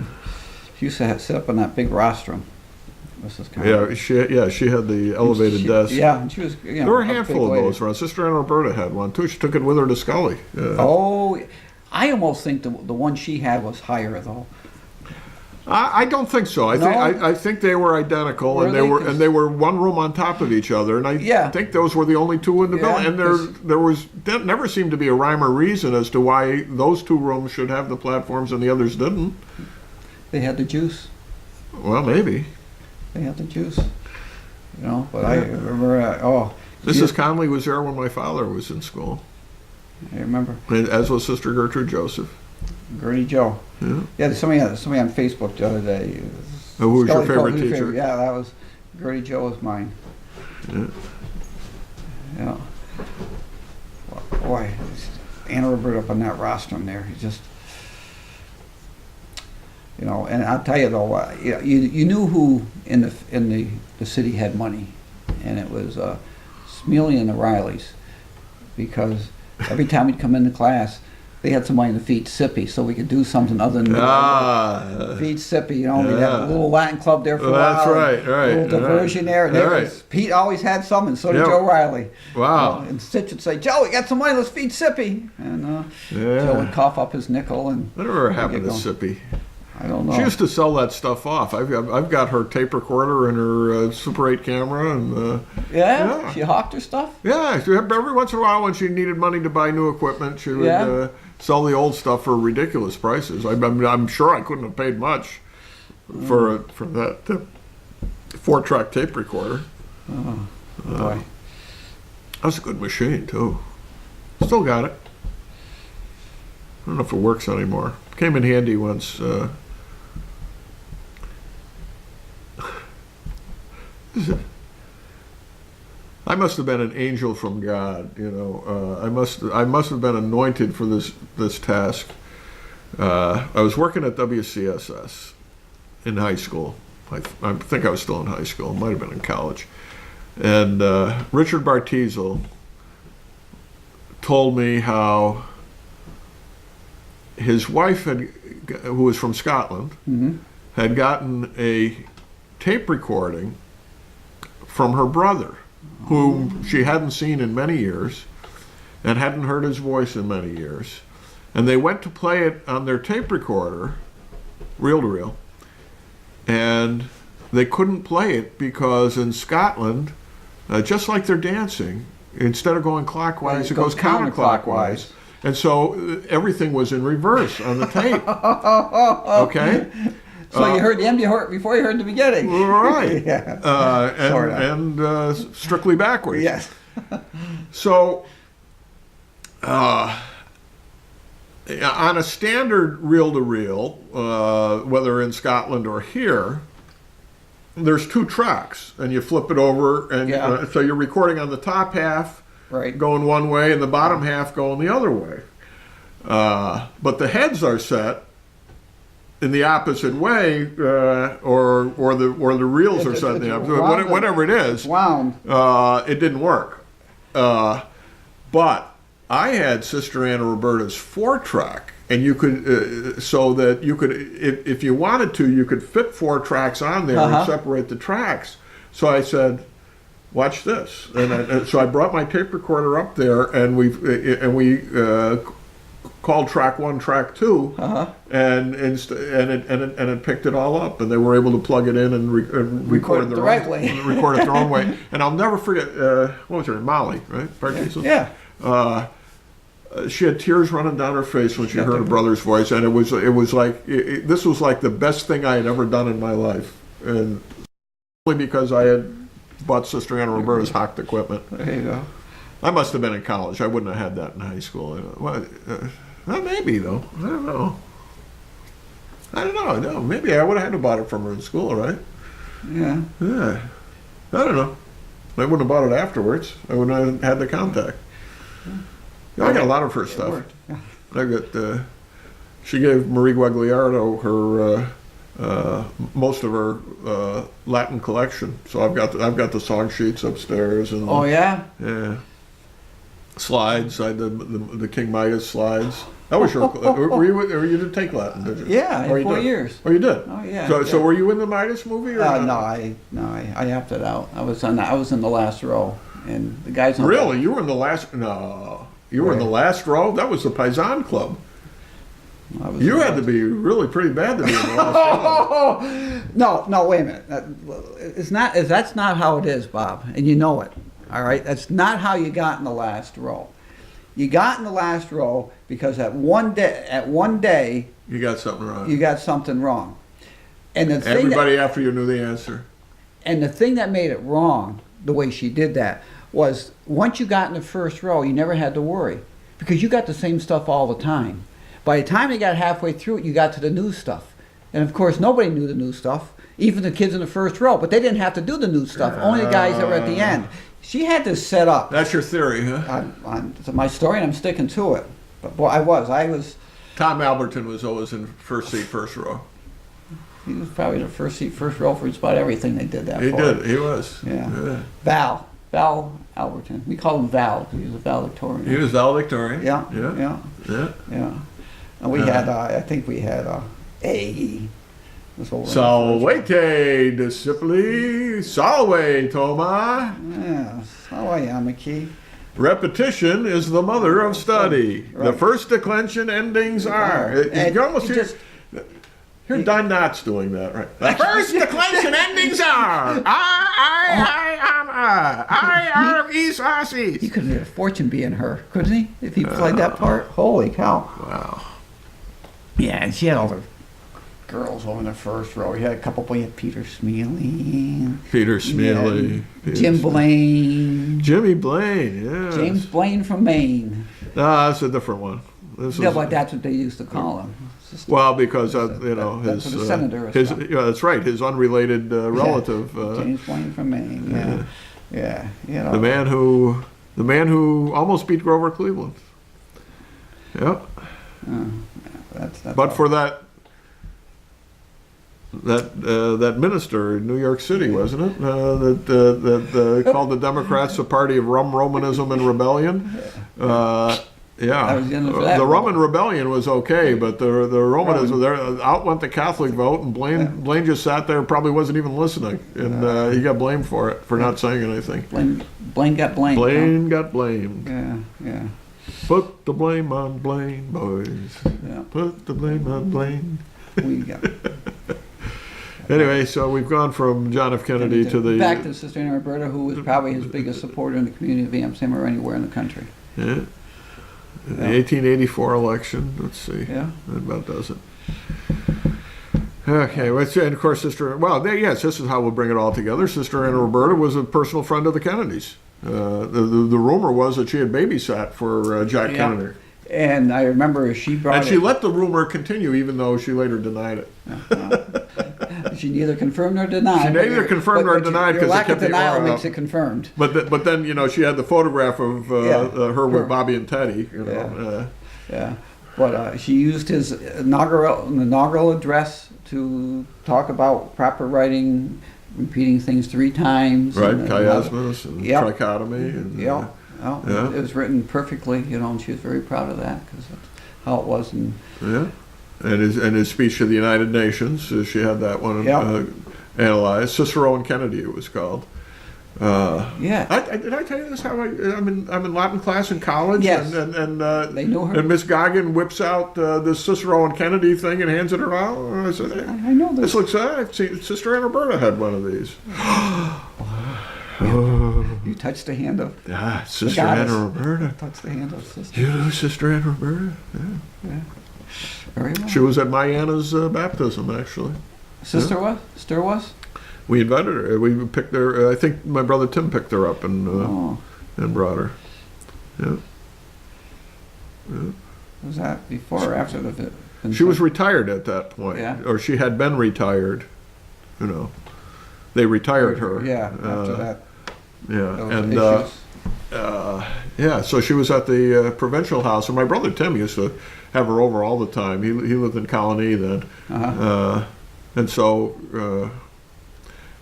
Speaker 2: used to sit up on that big rostrum, Mrs. Conley.
Speaker 1: She had the elevated desk.
Speaker 2: Yeah, and she was.
Speaker 1: There were a handful of those around. Sister Ann Roberta had one too. She took it with her to Scully.
Speaker 2: Oh, I almost think the one she had was higher though.
Speaker 1: I don't think so. I think they were identical,
Speaker 2: really?
Speaker 1: and they were one room on top of each other, and I think those were the only 2 in the building. And there never seemed to be a rhyme or reason as to why those 2 rooms should have the platforms and the others didn't.
Speaker 2: They had the juice.
Speaker 1: Well, maybe
Speaker 2: they had the juice. But I remember.
Speaker 1: Mrs. Conley was there when my father was in school.
Speaker 2: I remember.
Speaker 1: And as was Sister Gertrude Joseph.
Speaker 2: Gertie Joe. Yeah, somebody on Facebook the other day.
Speaker 1: Who was your favorite teacher?
Speaker 2: Yeah, that was Gertie Joe was mine. Yeah. Boy, Anna Roberta up on that rostrum there. He just, and I'll tell you though, you knew who in the city had money, and it was Smealy and the Rileys, because every time we'd come into class, they had somebody to feed Sippy, so we could do something other than feed Sippy. We'd have a little Latin club there for a while.
Speaker 1: That's right.
Speaker 2: A little diversion there. And Pete always had some, and so did Joe Riley.
Speaker 1: Wow.
Speaker 2: And Stitch would say, "Joe, we got some money. Let's feed Sippy." And Joe would cough up his nickel. And
Speaker 1: whatever happened to Sippy?
Speaker 2: I don't know.
Speaker 1: She used to sell that stuff off. I've got her tape recorder and her Super 8 camera, and
Speaker 2: yeah? She hawked her stuff?
Speaker 1: yeah. Every once in a while, when she needed money to buy new equipment, she would sell the old stuff for ridiculous prices. I'm sure I couldn't have paid much for that 4-track tape recorder.
Speaker 2: Oh, boy.
Speaker 1: That was a good machine too. Still got it. I don't know if it works anymore. Came in handy once. I must have been an angel from God, you know. I must have been anointed for this task. I was working at WCSS in high school. I think I was still in high school. Might have been in college. And Richard Bartizel told me how his wife, who was from Scotland, had gotten a tape recording from her brother, whom she hadn't seen in many years and hadn't heard his voice in many years. And they went to play it on their tape recorder, reel to reel, and they couldn't play it because in Scotland, just like they're dancing, instead of going clockwise, it goes counterclockwise. And so everything was in reverse on the tape. Okay?
Speaker 2: So you heard the end before you heard the beginning.
Speaker 1: Right.
Speaker 2: Yeah.
Speaker 1: And strictly backwards.
Speaker 2: Yes.
Speaker 1: So on a standard reel-to-reel, whether in Scotland or here, there's 2 tracks, and you flip it over, and so you're recording on the top half, going one way, and the bottom half going the other way. But the heads are set in the opposite way, or the reels are set in the opposite. Whatever it is, it didn't work. But I had Sister Anna Roberta's 4-track, and you could so that you could, if you wanted to, you could fit 4 tracks on there and separate the tracks. So I said, watch this, and so I brought my tape recorder up there, and we called track 1, track 2, and it picked it all up, and they were able to plug it in and record it the right way, record it their own way. And I'll never forget, what was her name? Molly, right?
Speaker 2: Yeah.
Speaker 1: She had tears running down her face when she heard her brother's voice, and it was like this was like the best thing I had ever done in my life, and only because I had bought Sister Anna Roberta's hocked equipment.
Speaker 2: There you go.
Speaker 1: I must have been in college. I wouldn't have had that in high school. Well, maybe though. I don't know. No, maybe I would have had to bought it from her in school, right?
Speaker 2: Yeah.
Speaker 1: Yeah. I don't know. I wouldn't have bought it afterwards. I wouldn't have had the contact. I got a lot of her stuff. I got. She gave Marie Guagliardo her most of her Latin collection. So I've got the song sheets upstairs and.
Speaker 2: Oh yeah.
Speaker 1: Yeah. Slides. I had the King Midas slides. That was your. Were you didn't take Latin, did you?
Speaker 2: Yeah, 4 years.
Speaker 1: Oh, you did.
Speaker 2: Oh yeah.
Speaker 1: So were you in the Midas movie? Or
Speaker 2: no, I opted out. I was in the last row, and the guys.
Speaker 1: Really, you were in the last? No. You were in the last row? That was the Paisan Club. You had to be really pretty bad to be in the last row.
Speaker 2: No, wait a minute. That's not how it is, Bob, and you know it. All right? That's not how you got in the last row. You got in the last row because at one day
Speaker 1: you got something wrong.
Speaker 2: You got something wrong. And the thing
Speaker 1: everybody after you knew the answer.
Speaker 2: And the thing that made it wrong, the way she did that, was once you got in the first row, you never had to worry because you got the same stuff all the time. By the time you got halfway through it, you got to the new stuff. And of course, nobody knew the new stuff, even the kids in the first row, but they didn't have to do the new stuff, only the guys that were at the end. She had this set up.
Speaker 1: That's your theory, huh?
Speaker 2: It's my story, and I'm sticking to it. But boy, I was.
Speaker 1: Tom Alberton was always in first seat, first row.
Speaker 2: He was probably the first seat, first row for just about everything they did that
Speaker 1: He
Speaker 2: for.
Speaker 1: did, he was.
Speaker 2: Yeah. Val Alberton. We called him Val because he was a valedictorian.
Speaker 1: He was valedictorian.
Speaker 2: Yeah. And we had, I think we had A.
Speaker 1: Salvete discipli, salve Toma.
Speaker 2: Yes, how are you, Mickey?
Speaker 1: Repetition is the mother of study. Right. The first declension endings are.
Speaker 2: And
Speaker 1: you almost hear. Hear Don Knotts doing that, right? The first declension endings are I am East Aussies.
Speaker 2: He could have made a fortune being her, couldn't he? If he played that part. Holy cow!
Speaker 1: Wow.
Speaker 2: Yeah, and she had all the girls over in the first row. He had a couple. We had Peter Smealy,
Speaker 1: Peter Smealy.
Speaker 2: yeah, Jim Blaine,
Speaker 1: Jimmy Blaine, yeah.
Speaker 2: James Blaine from Maine.
Speaker 1: No, that's a different one. This
Speaker 2: Yeah,
Speaker 1: is,
Speaker 2: but that's what they used to call him.
Speaker 1: well, because you know
Speaker 2: that's
Speaker 1: his
Speaker 2: what the senator was
Speaker 1: his
Speaker 2: from.
Speaker 1: yeah, that's right, his unrelated relative.
Speaker 2: James Blaine from Maine. Yeah, yeah. You know,
Speaker 1: the man who almost beat Grover Cleveland. Yeah.
Speaker 2: That's
Speaker 1: But for that minister in New York City, wasn't it? That called the Democrats a party of rum, Romanism, and rebellion. Yeah,
Speaker 2: I was in for that
Speaker 1: the
Speaker 2: one.
Speaker 1: Roman rebellion was okay, but the Romanism, there out went the Catholic vote, and Blaine just sat there, probably wasn't even listening, and he got blamed for it for not saying anything.
Speaker 2: Blaine got blamed.
Speaker 1: Blaine got blamed.
Speaker 2: Yeah, yeah.
Speaker 1: Put the blame on Blaine, boys.
Speaker 2: Yeah.
Speaker 1: Put the blame on Blaine.
Speaker 2: We got
Speaker 1: Anyway, so we've gone from John F. Kennedy to the
Speaker 2: back to Sister Anna Roberta, who was probably his biggest supporter in the community of Amsterdam or anywhere in the country.
Speaker 1: Yeah. The 1884 election. Let's see.
Speaker 2: Yeah.
Speaker 1: That about does it. Okay, well, and of course, yes, this is how we'll bring it all together. Sister Anna Roberta was a personal friend of the Kennedys. The rumor was that she had babysat for Jack Kennedy.
Speaker 2: And I remember she brought
Speaker 1: And she let the rumor continue, even though she later denied it.
Speaker 2: She neither confirmed nor denied.
Speaker 1: She neither confirmed nor denied
Speaker 2: your
Speaker 1: because
Speaker 2: lack
Speaker 1: they
Speaker 2: of
Speaker 1: kept the
Speaker 2: denial
Speaker 1: aura
Speaker 2: makes
Speaker 1: up.
Speaker 2: it confirmed.
Speaker 1: But then you know she had the photograph of her with Bobby and Teddy. You know,
Speaker 2: Yeah, but she used his inaugural address to talk about proper writing, repeating things 3 times.
Speaker 1: right,
Speaker 2: and,
Speaker 1: chiasmus and trichotomy. And,
Speaker 2: It was written perfectly, you know, and she was very proud of that because that's how it was. And
Speaker 1: and his speech to the United Nations, she had that one analyzed. Cicero and Kennedy, it was called. Did I tell you this? How I'm in Latin class in college,
Speaker 2: Yes.
Speaker 1: and
Speaker 2: They knew her.
Speaker 1: And Miss Goggin whips out this Cicero and Kennedy thing and hands it around. And I said, hey,
Speaker 2: I know this.
Speaker 1: this looks. I've seen Sister Anna Roberta had one of these.
Speaker 2: You touched the hand of
Speaker 1: Sister
Speaker 2: goddess.
Speaker 1: Anna Roberta.
Speaker 2: Touched the hand of Sister.
Speaker 1: You know Sister Anna Roberta?
Speaker 2: Yeah. Very well.
Speaker 1: She was at my Anna's baptism, actually.
Speaker 2: Sister was? Sister was?
Speaker 1: We invited her. We picked her. I think my brother Tim picked her up and brought her. Yeah.
Speaker 2: Was that before or after the fit?
Speaker 1: She was retired at that point, or she had been retired. You know, they retired her.
Speaker 2: Yeah, after that.
Speaker 1: Yeah, and so she was at the provincial house, and my brother Tim used to have her over all the time. He lived in Colony then, and so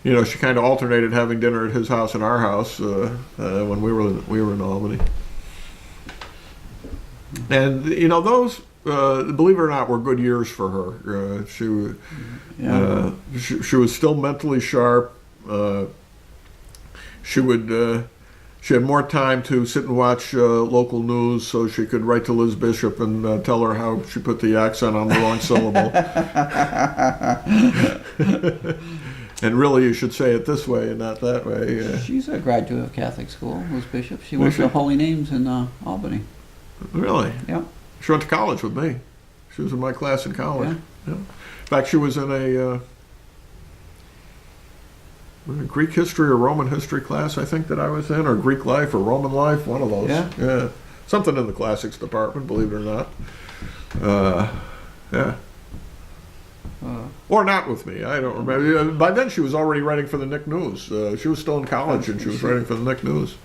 Speaker 1: you know, she kind of alternated having dinner at his house and our house when we were in Albany. And you know, those believe it or not were good years for her. She was still mentally sharp. She had more time to sit and watch local news, so she could write to Liz Bishop and tell her how she put the accent on the wrong syllable. And really, you should say it this way and not that way.
Speaker 2: She's a graduate of Catholic school, Liz Bishop. She went to Holy Names in Albany.
Speaker 1: Really?
Speaker 2: Yeah.
Speaker 1: She went to college with me. She was in my class in college.
Speaker 2: Yeah.
Speaker 1: In fact, she was in a Greek history or Roman history class, I think, that I was in, or Greek life or Roman life, one of those. Yeah. Something in the classics department, believe it or not. Or not with me. I don't remember. By then, she was already writing for the Nick News. She was still in college, and she was writing for the Nick News.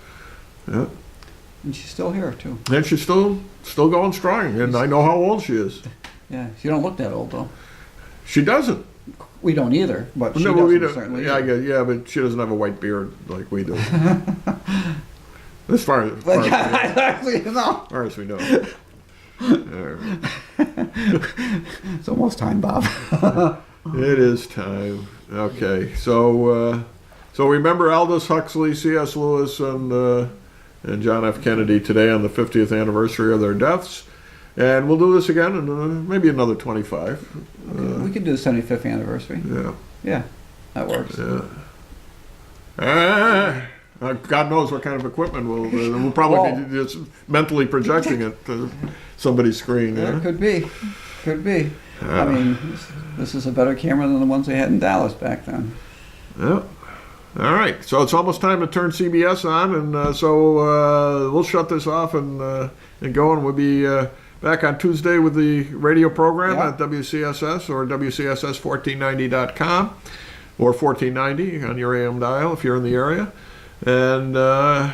Speaker 1: Yeah.
Speaker 2: And she's still here, too.
Speaker 1: And she's still going strong, and I know how old she is.
Speaker 2: Yeah, she don't look that old, though.
Speaker 1: She doesn't.
Speaker 2: We don't either, but she
Speaker 1: No,
Speaker 2: doesn't,
Speaker 1: we don't.
Speaker 2: certainly.
Speaker 1: Yeah, but she doesn't have a white beard like we do. As far as we know.
Speaker 2: It's almost time, Bob.
Speaker 1: It is time. Okay, so remember Aldous Huxley, C.S. Lewis, and John F. Kennedy today on the 50th anniversary of their deaths. And we'll do this again in maybe another 25.
Speaker 2: We could do the 75th anniversary.
Speaker 1: Yeah.
Speaker 2: Yeah, that works.
Speaker 1: Yeah. God knows what kind of equipment we'll probably be just mentally projecting it to somebody's screen.
Speaker 2: Yeah,
Speaker 1: Yeah?
Speaker 2: could be. Could be. I mean, this is a better camera than the ones they had in Dallas back then.
Speaker 1: Yeah. All right. So it's almost time to turn CBS on, and so we'll shut this off and go, and we'll be back on Tuesday with the radio program at WCSS or WCSS1490.com or 1490 on your AM dial if you're in the area. And I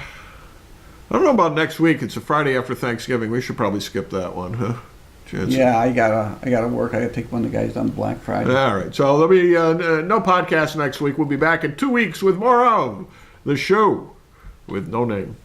Speaker 1: don't know about next week. It's a Friday after Thanksgiving. We should probably skip that one, huh? Chance?
Speaker 2: Yeah, I gotta work. I gotta take one of the guys on Black Friday.
Speaker 1: All right. So there'll be no podcast next week. We'll be back in 2 weeks with more of the show with no name.